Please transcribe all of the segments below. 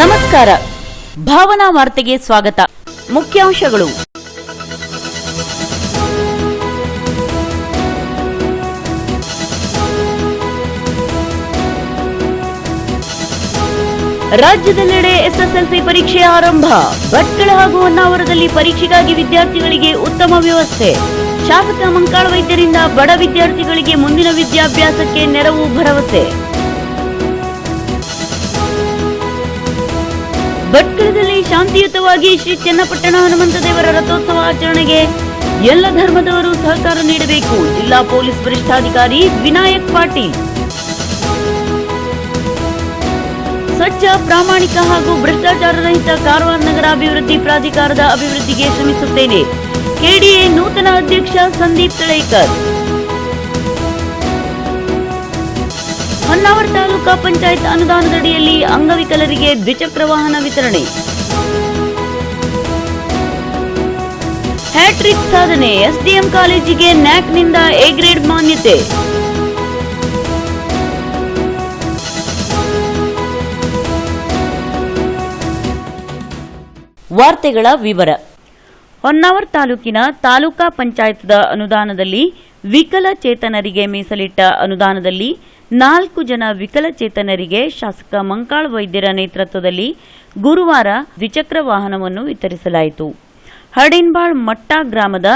ನಮಸ್ಕಾರ. ಭಾವನಾ ವಾರ್ತೆಗೆ ಸ್ವಾಗತ. ಮುಖ್ಯಾಂಶಗಳು. ರಾಜ್ಯದೆಲ್ಲೆಡೆ ಎಸ್ಎಸ್ಎಲ್ಸಿ ಪರೀಕ್ಷೆ ಆರಂಭ. ಭಟ್ಕಳ ಹಾಗೂ ಹೊನ್ನಾವರದಲ್ಲಿ ಪರೀಕ್ಷೆಗಾಗಿ ವಿದ್ಯಾರ್ಥಿಗಳಿಗೆ ಉತ್ತಮ ವ್ಯವಸ್ಥೆ. ಶಾಸಕ ಮಂಕಾಳ ವೈದ್ಯರಿಂದ ಬಡ ವಿದ್ಯಾರ್ಥಿಗಳಿಗೆ ಮುಂದಿನ ವಿದ್ಯಾಭ್ಯಾಸಕ್ಕೆ ನೆರವು ಭರವಸೆ. ಭಟ್ಕಳದಲ್ಲಿ ಶಾಂತಿಯುತವಾಗಿ ಶ್ರೀ ಚನ್ನಪಟ್ಟಣ ಹನುಮಂತ ದೇವರ ರಥೋತ್ಸವ ಆಚರಣೆಗೆ ಎಲ್ಲ ಧರ್ಮದವರು ಸಹಕಾರ ನೀಡಬೇಕು. ಜಿಲ್ಲಾ ಪೊಲೀಸ್ ವರಿಷ್ಠಾಧಿಕಾರಿ ವಿನಾಯಕ್ ಪಾಟೀಲ್. ಸ್ವಚ್ಛ, ಪ್ರಾಮಾಣಿಕ ಹಾಗೂ ಭ್ರಷ್ಟಾಚಾರ ರಹಿತ ಕಾರವಾರ ನಗರ ಅಭಿವೃದ್ಧಿ ಪ್ರಾಧಿಕಾರದ ಅಭಿವೃದ್ಧಿಗೆ ಶ್ರಮಿಸುತ್ತೇನೆ. ಕೆಡಿಎ ನೂತನ ಅಧ್ಯಕ್ಷ ಸಂದೀಪ್ ತಳೇಕರ್. ಹೊನ್ನಾವರ ತಾಲೂಕಾ ಪಂಚಾಯತ್ ಅನುದಾನದಡಿಯಲ್ಲಿ ಅಂಗವಿಕಲರಿಗೆ ದ್ವಿಚಕ್ರ ವಾಹನ ವಿತರಣೆ. ಹ್ಯಾಟ್ರಿಕ್ ಸಾಧನೆ. ಎಸ್ಡಿಎಂ ಕಾಲೇಜಿಗೆ ನ್ಯಾಕ್ನಿಂದ ಎ ಗ್ರೇಡ್ ಮಾನ್ಯತೆ. ವಾರ್ತೆಗಳ ವಿವರ. ಹೊನ್ನಾವರ ತಾಲೂಕಿನ ತಾಲೂಕಾ ಪಂಚಾಯತ್ದ ಅನುದಾನದಲ್ಲಿ ವಿಕಲಚೇತನರಿಗೆ ಮೀಸಲಿಟ್ಟ ಅನುದಾನದಲ್ಲಿ 4 ಜನ ವಿಕಲಚೇತನರಿಗೆ ಶಾಸಕ ಮಂಕಾಳ ವೈದ್ಯರ ನೇತೃತ್ವದಲ್ಲಿ ಗುರುವಾರ ದ್ವಿಚಕ್ರ ವಾಹನವನ್ನು ವಿತರಿಸಲಾಯಿತು. ಹರ್ಡಿನ್ಬಾಳ್ ಮಟ್ಟ ಗ್ರಾಮದ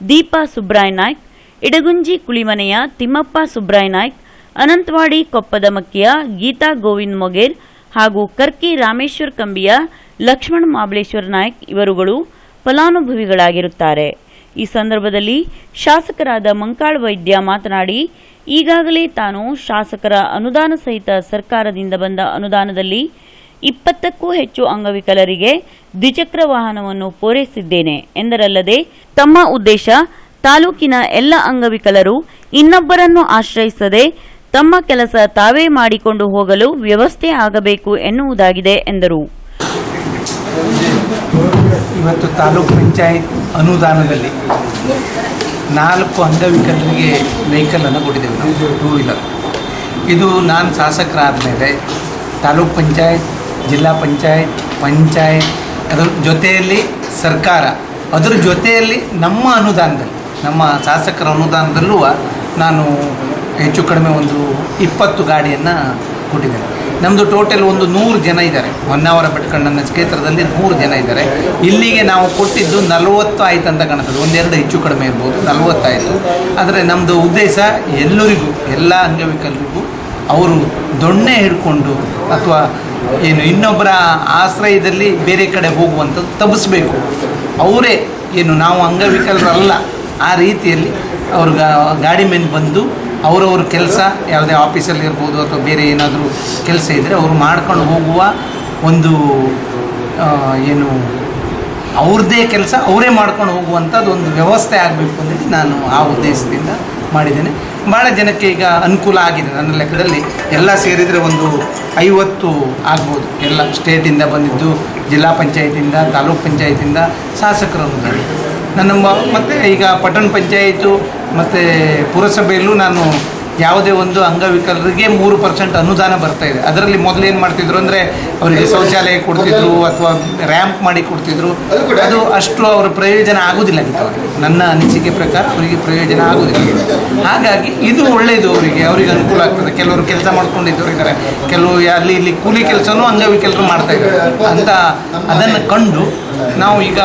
ದೀಪಾ ಸುಬ್ರಾಯ ನಾಯ್ಕ್, ಇಡಗುಂಜಿ ಕುಳಿಮನೆಯ ತಿಮ್ಮಪ್ಪ ಸುಬ್ರಾಯ ನಾಯ್ಕ್, ಅನಂತವಾಡಿ ಕೊಪ್ಪದ ಮಕ್ಕಿಯ ಗೀತಾ ಗೋವಿಂದ್ ಮೊಗೇರ್ ಹಾಗೂ ಕರ್ಕಿ ರಾಮೇಶ್ವರ್ ಕಂಬಿಯ ಲಕ್ಷ್ಮಣ್ ಮಾಬಳೇಶ್ವರ ನಾಯ್ಕ್ ಇವರುಗಳು ಫಲಾನುಭವಿಗಳಾಗಿರುತ್ತಾರೆ. ಈ ಸಂದರ್ಭದಲ್ಲಿ ಶಾಸಕರಾದ ಮಂಕಾಳ ವೈದ್ಯ ಮಾತನಾಡಿ, ಈಗಾಗಲೇ ತಾನು ಶಾಸಕರ ಅನುದಾನ ಸಹಿತ ಸರ್ಕಾರದಿಂದ ಬಂದ ಅನುದಾನದಲ್ಲಿ 20ಕ್ಕೂ ಹೆಚ್ಚು ಅಂಗವಿಕಲರಿಗೆ ದ್ವಿಚಕ್ರ ವಾಹನವನ್ನು ಪೂರೈಸಿದ್ದೇನೆ ಎಂದರಲ್ಲದೆ, ತಮ್ಮ ಉದ್ದೇಶ ತಾಲೂಕಿನ ಎಲ್ಲ ಅಂಗವಿಕಲರು ಇನ್ನೊಬ್ಬರನ್ನು ಆಶ್ರಯಿಸದೆ ತಮ್ಮ ಕೆಲಸ ತಾವೇ ಮಾಡಿಕೊಂಡು ಹೋಗಲು ವ್ಯವಸ್ಥೆ ಆಗಬೇಕು ಎನ್ನುವುದಾಗಿದೆ ಎಂದರು. ಇವತ್ತು ತಾಲೂಕು ಪಂಚಾಯತ್ ಅನುದಾನದಲ್ಲಿ 4 ಅಂಗವಿಕಲರಿಗೆ ವೆಹಿಕಲನ್ನು ಕೊಟ್ಟಿದ್ದೇವೆ ನಾವು, 2 ವೀಲರ್. ಇದು ನಾನು ಶಾಸಕರಾದ ಮೇಲೆ ತಾಲೂಕು ಪಂಚಾಯತ್, ಜಿಲ್ಲಾ ಪಂಚಾಯತ್ ಅದರ ಜೊತೆಯಲ್ಲಿ ಸರ್ಕಾರ, ಅದರ ಜೊತೆಯಲ್ಲಿ ನಮ್ಮ ಅನುದಾನದಲ್ಲಿ, ನಮ್ಮ ಶಾಸಕರ ಅನುದಾನದಲ್ಲೂ ನಾನು ಹೆಚ್ಚು ಕಡಿಮೆ ಒಂದು 20 ಗಾಡಿಯನ್ನು ಕೊಟ್ಟಿದ್ದೇನೆ. ನಮ್ಮದು ಟೋಟಲ್ ಒಂದು 100 ಜನ ಇದ್ದಾರೆ. ಹೊನ್ನಾವರ ಭಟ್ಕಳ ಕ್ಷೇತ್ರದಲ್ಲಿ 100 ಜನ ಇದ್ದಾರೆ. ಇಲ್ಲಿಗೆ ನಾವು ಕೊಟ್ಟಿದ್ದು 40 ಆಯಿತು ಅಂತ ಕಾಣ್ತದೆ. 1-2 ಹೆಚ್ಚು ಕಡಿಮೆ ಇರ್ಬೋದು, 40 ಆಯಿತು. ಆದರೆ ನಮ್ಮದು ಉದ್ದೇಶ ಎಲ್ಲರಿಗೂ, ಎಲ್ಲ ಅಂಗವಿಕಲರಿಗೂ ಅವರು ದೊಣ್ಣೆ ಹಿಡ್ಕೊಂಡು ಅಥವಾ ಏನು ಇನ್ನೊಬ್ಬರ ಆಶ್ರಯದಲ್ಲಿ ಬೇರೆ ಕಡೆ ಹೋಗುವಂಥದ್ದು ತಪ್ಪಿಸ್ಬೇಕು. ಅವರೇ ಏನು ನಾವು ಅಂಗವಿಕಲರಲ್ಲ ಆ ರೀತಿಯಲ್ಲಿ ಅವ್ರ ಗಾಡಿ ಮೇಲೆ ಬಂದು ಅವರವ್ರ ಕೆಲಸ ಯಾವುದೇ ಆಫೀಸಲ್ಲಿ ಇರ್ಬೋದು ಅಥವಾ ಬೇರೆ ಏನಾದರೂ ಕೆಲಸ ಇದ್ದರೆ ಅವರು ಮಾಡ್ಕೊಂಡು ಹೋಗುವ ಒಂದು ಏನು ಅವ್ರದ್ದೇ ಕೆಲಸ ಅವರೇ ಮಾಡ್ಕೊಂಡು ಹೋಗುವಂಥದ್ದು ಒಂದು ವ್ಯವಸ್ಥೆ ಆಗಬೇಕು ಅಂತೇಳಿ ನಾನು ಆ ಉದ್ದೇಶದಿಂದ ಮಾಡಿದ್ದೇನೆ. ಭಾಳ ಜನಕ್ಕೆ ಈಗ ಅನುಕೂಲ ಆಗಿದೆ. ನನ್ನ ಲೆಕ್ಕದಲ್ಲಿ ಎಲ್ಲ ಸೇರಿದರೆ ಒಂದು 50 ಆಗ್ಬೋದು. ಎಲ್ಲ ಸ್ಟೇಟಿಂದ ಬಂದಿದ್ದು, ಜಿಲ್ಲಾ ಪಂಚಾಯತಿಂದ, ತಾಲೂಕು ಪಂಚಾಯತಿಂದ, ಶಾಸಕರನ್ನು ನನ್ನ ಮತ್ತು ಈಗ ಪಟ್ಟಣ ಪಂಚಾಯಿತು ಮತ್ತು ಪುರಸಭೆಯಲ್ಲೂ ನಾನು ಯಾವುದೇ ಒಂದು ಅಂಗವಿಕಲರಿಗೆ 3% ಅನುದಾನ ಬರ್ತಾಯಿದೆ. ಅದರಲ್ಲಿ ಮೊದಲು ಏನು ಮಾಡ್ತಿದ್ರು ಅಂದರೆ ಅವರಿಗೆ ಶೌಚಾಲಯ ಕೊಡ್ತಿದ್ರು ಅಥವಾ ರ್ಯಾಂಪ್ ಮಾಡಿ ಕೊಡ್ತಿದ್ರು. ಅದು ಅಷ್ಟು ಅವರ ಪ್ರಯೋಜನ ಆಗೋದಿಲ್ಲ ಆಗಿತ್ತು ಅವರಿಗೆ. ನನ್ನ ಅನಿಸಿಕೆ ಪ್ರಕಾರ ಅವರಿಗೆ ಪ್ರಯೋಜನ ಆಗೋದಿಲ್ಲ. ಹಾಗಾಗಿ ಇದು ಒಳ್ಳೆಯದು, ಅವರಿಗೆ ಅನುಕೂಲ ಆಗ್ತದೆ. ಕೆಲವರು ಕೆಲಸ ಮಾಡ್ಕೊಂಡಿದ್ದವರು ಇದ್ದಾರೆ, ಕೆಲವು ಅಲ್ಲಿ ಇಲ್ಲಿ ಕೂಲಿ ಕೆಲಸನೂ ಅಂಗವಿಕಲರು ಮಾಡ್ತಾಯಿದ್ದಾರೆ ಅಂತ ಅದನ್ನು ಕಂಡು ನಾವು ಈಗ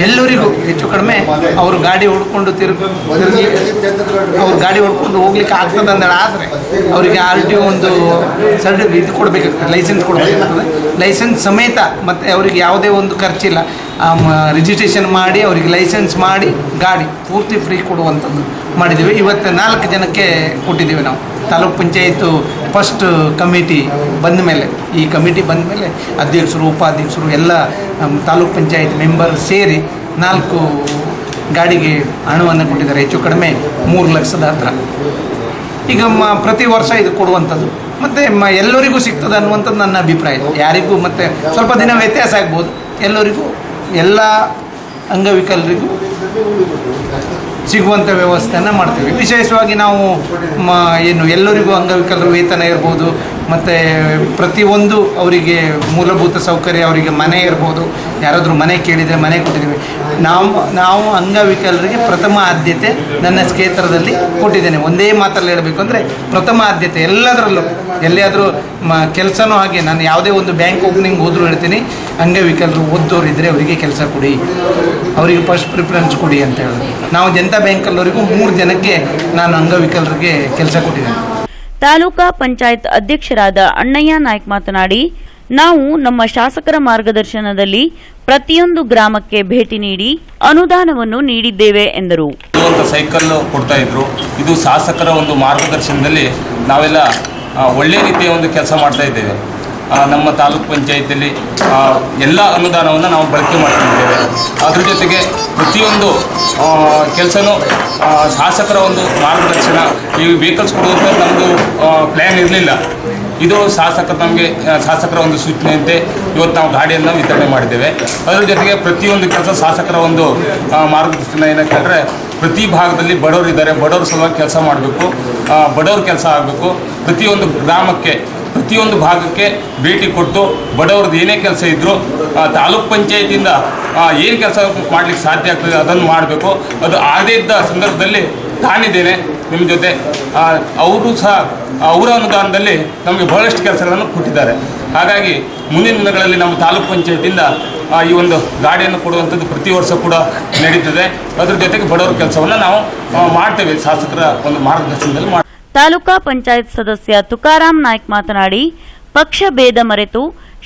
ಎಲ್ಲರಿಗೂ ಹೆಚ್ಚು ಕಡಿಮೆ ಅವರು ಗಾಡಿ ಹೊಡ್ಕೊಂಡು ಅವ್ರು ಗಾಡಿ ಹೊಡ್ಕೊಂಡು ಹೋಗ್ಲಿಕ್ಕೆ ಆಗ್ತದೆ ಅಂದ್ರೆ ಆದರೆ ಅವರಿಗೆ RTO ಒಂದು ಇದು ಕೊಡಬೇಕಾಗ್ತದೆ, ಲೈಸೆನ್ಸ್ ಕೊಡಬೇಕಾಗ್ತದೆ. ಲೈಸೆನ್ಸ್ ಸಮೇತ ಮತ್ತು ಅವರಿಗೆ ಯಾವುದೇ ಒಂದು ಖರ್ಚಿಲ್ಲ, ರಿಜಿಸ್ಟ್ರೇಷನ್ ಮಾಡಿ ಅವರಿಗೆ ಲೈಸೆನ್ಸ್ ಮಾಡಿ ಗಾಡಿ ಪೂರ್ತಿ ಫ್ರೀ ಕೊಡುವಂಥದ್ದು ಮಾಡಿದ್ದೇವೆ. ಇವತ್ತು 4 ಜನಕ್ಕೆ ಕೊಟ್ಟಿದ್ದೇವೆ ನಾವು. ತಾಲೂಕು ಪಂಚಾಯತು ಫಸ್ಟ್ ಕಮಿಟಿ ಬಂದ ಮೇಲೆ, ಈ ಕಮಿಟಿ ಬಂದ ಮೇಲೆ ಅಧ್ಯಕ್ಷರು, ಉಪಾಧ್ಯಕ್ಷರು ಎಲ್ಲ ತಾಲೂಕು ಪಂಚಾಯತ್ ಮೆಂಬರ್ ಸೇರಿ 4 ಗಾಡಿಗೆ ಹಣವನ್ನು ಕೊಟ್ಟಿದ್ದಾರೆ. ಹೆಚ್ಚು ಕಡಿಮೆ 3 ಲಕ್ಷದ ಹತ್ರ. ಈಗ ಪ್ರತಿ ವರ್ಷ ಇದು ಕೊಡುವಂಥದ್ದು ಮತ್ತು ಎಲ್ಲರಿಗೂ ಸಿಗ್ತದೆ ಅನ್ನುವಂಥದ್ದು ನನ್ನ ಅಭಿಪ್ರಾಯ. ಯಾರಿಗೂ ಮತ್ತು ಸ್ವಲ್ಪ ದಿನ ವ್ಯತ್ಯಾಸ ಆಗ್ಬೋದು, ಎಲ್ಲರಿಗೂ, ಎಲ್ಲ ಅಂಗವಿಕಲರಿಗೂ ಸಿಗುವಂಥ ವ್ಯವಸ್ಥೆಯನ್ನು ಮಾಡ್ತೀವಿ. ವಿಶೇಷವಾಗಿ ನಾವು ಏನು ಎಲ್ಲರಿಗೂ ಅಂಗವಿಕಲರ ವೇತನ ಇರ್ಬೋದು, ಮತ್ತು ಪ್ರತಿಯೊಂದು ಅವರಿಗೆ ಮೂಲಭೂತ ಸೌಕರ್ಯ, ಅವರಿಗೆ ಮನೆ ಇರ್ಬೋದು, ಯಾರಾದರೂ ಮನೆ ಕೇಳಿದರೆ ಮನೆ ಕೊಟ್ಟಿದ್ದೀವಿ. ನಾವು ಅಂಗವಿಕಲರಿಗೆ ಪ್ರಥಮ ಆದ್ಯತೆ ನನ್ನ ಕ್ಷೇತ್ರದಲ್ಲಿ ಕೊಟ್ಟಿದ್ದೇನೆ. ಒಂದೇ ಮಾತಲ್ಲಿ ಹೇಳಬೇಕು ಅಂದರೆ ಪ್ರಥಮ ಆದ್ಯತೆ ಎಲ್ಲದರಲ್ಲೂ. ಎಲ್ಲಿಯಾದರೂ ಕೆಲಸನೂ ಹಾಗೆ, ನಾನು ಯಾವುದೇ ಒಂದು ಬ್ಯಾಂಕ್ ಓಪನಿಂಗ್ ಹೋದರೂ ಹೇಳ್ತೀನಿ, ಅಂಗವಿಕಲರು ಓದ್ದೋರು ಇದ್ದರೆ ಅವರಿಗೆ ಕೆಲಸ ಕೊಡಿ, ಅವರಿಗೆ ಫಸ್ಟ್ ಪ್ರಿಫರೆನ್ಸ್ ಕೊಡಿ ಅಂತ ಹೇಳೋದು. ನಾವು ಜನತಾ ಬ್ಯಾಂಕಲ್ಲವರಿಗೂ 3 ಜನಕ್ಕೆ ನಾನು ಅಂಗವಿಕಲರಿಗೆ ಕೆಲಸ ಕೊಟ್ಟಿದ್ದೇನೆ. ತಾಲೂಕಾ ಪಂಚಾಯತ್ ಅಧ್ಯಕ್ಷರಾದ ಅಣ್ಣಯ್ಯ ನಾಯ್ಕ್ ಮಾತನಾಡಿ, ನಾವು ನಮ್ಮ ಶಾಸಕರ ಮಾರ್ಗದರ್ಶನದಲ್ಲಿ ಪ್ರತಿಯೊಂದು ಗ್ರಾಮಕ್ಕೆ ಭೇಟಿ ನೀಡಿ ಅನುದಾನವನ್ನು ನೀಡಿದ್ದೇವೆ ಎಂದರು. ಸೈಕಲ್ ಕೊಡ್ತಾ ಇದ್ರು. ಇದು ಶಾಸಕರ ಒಂದು ಮಾರ್ಗದರ್ಶನದಲ್ಲಿ ನಾವೆಲ್ಲ ಒಳ್ಳೆ ರೀತಿಯ ಒಂದು ಕೆಲಸ ಮಾಡ್ತಾ ಇದ್ದೇವೆ. ನಮ್ಮ ತಾಲೂಕು ಪಂಚಾಯತಿಯಲ್ಲಿ ಎಲ್ಲ ಅನುದಾನವನ್ನು ನಾವು ಬಳಕೆ ಮಾಡ್ತಿದ್ದೇವೆ. ಅದ್ರ ಜೊತೆಗೆ ಪ್ರತಿಯೊಂದು ಕೆಲಸನೂ ಶಾಸಕರ ಒಂದು ಮಾರ್ಗದರ್ಶನ. ಈ ವೆಹಿಕಲ್ಸ್ ಕೊಡುವಂಥ ನಮ್ಮದು ಪ್ಲ್ಯಾನ್ ಇರಲಿಲ್ಲ. ಇದು ಶಾಸಕರ ಒಂದು ಸೂಚನೆಯಂತೆ ಇವತ್ತು ನಾವು ಗಾಡಿಯನ್ನು ವಿತರಣೆ ಮಾಡಿದ್ದೇವೆ. ಅದರ ಜೊತೆಗೆ ಪ್ರತಿಯೊಂದು ಕೆಲಸ ಶಾಸಕರ ಒಂದು ಮಾರ್ಗದರ್ಶನ ಏನಂತಂದರೆ, ಪ್ರತಿ ಭಾಗದಲ್ಲಿ ಬಡವರಿದ್ದಾರೆ, ಬಡವ್ರ ಸಲುವಾಗಿ ಕೆಲಸ ಮಾಡಬೇಕು, ಬಡವ್ರ ಕೆಲಸ ಆಗಬೇಕು. ಪ್ರತಿಯೊಂದು ಗ್ರಾಮಕ್ಕೆ, ಪ್ರತಿಯೊಂದು ಭಾಗಕ್ಕೆ ಭೇಟಿ ಕೊಟ್ಟು ಬಡವ್ರದ್ದು ಏನೇ ಕೆಲಸ ಇದ್ದರೂ ತಾಲೂಕ್ ಪಂಚಾಯತಿಯಿಂದ ಏನು ಕೆಲಸ ಮಾಡಲಿಕ್ಕೆ ಸಾಧ್ಯ ಆಗ್ತದೆ ಅದನ್ನು ಮಾಡಬೇಕು. ಅದು ಆಗದೇ ಇದ್ದ ಸಂದರ್ಭದಲ್ಲಿ ನಾನಿದ್ದೇನೆ ನಿಮ್ಮ ಜೊತೆ. ಅವರು ಸಹ ಅವರ ಅನುದಾನದಲ್ಲಿ ನಮಗೆ ಬಹಳಷ್ಟು ಕೆಲಸಗಳನ್ನು ಕೊಟ್ಟಿದ್ದಾರೆ. ಹಾಗಾಗಿ ಮುಂದಿನ ದಿನಗಳಲ್ಲಿ ನಮ್ಮ ತಾಲೂಕ್ ಪಂಚಾಯತಿಯಿಂದ ಈ ಒಂದು ಗಾಡಿಯನ್ನು ಕೊಡುವಂಥದ್ದು ಪ್ರತಿ ವರ್ಷ ಕೂಡ ನಡೀತದೆ. ಅದರ ಜೊತೆಗೆ ಬಡವರ ಕೆಲಸವನ್ನು ನಾವು ಮಾಡ್ತೇವೆ ಶಾಸಕರ ಒಂದು ಮಾರ್ಗದರ್ಶನದಲ್ಲಿ. ತಾಲೂಕಾ ಪಂಚಾಯತ್ ಸದಸ್ಯ ತುಕಾರಾಮ್ ನಾಯ್ಕ್ ಮಾತನಾಡಿ, ಪಕ್ಷ ಭೇದ ಮರೆತು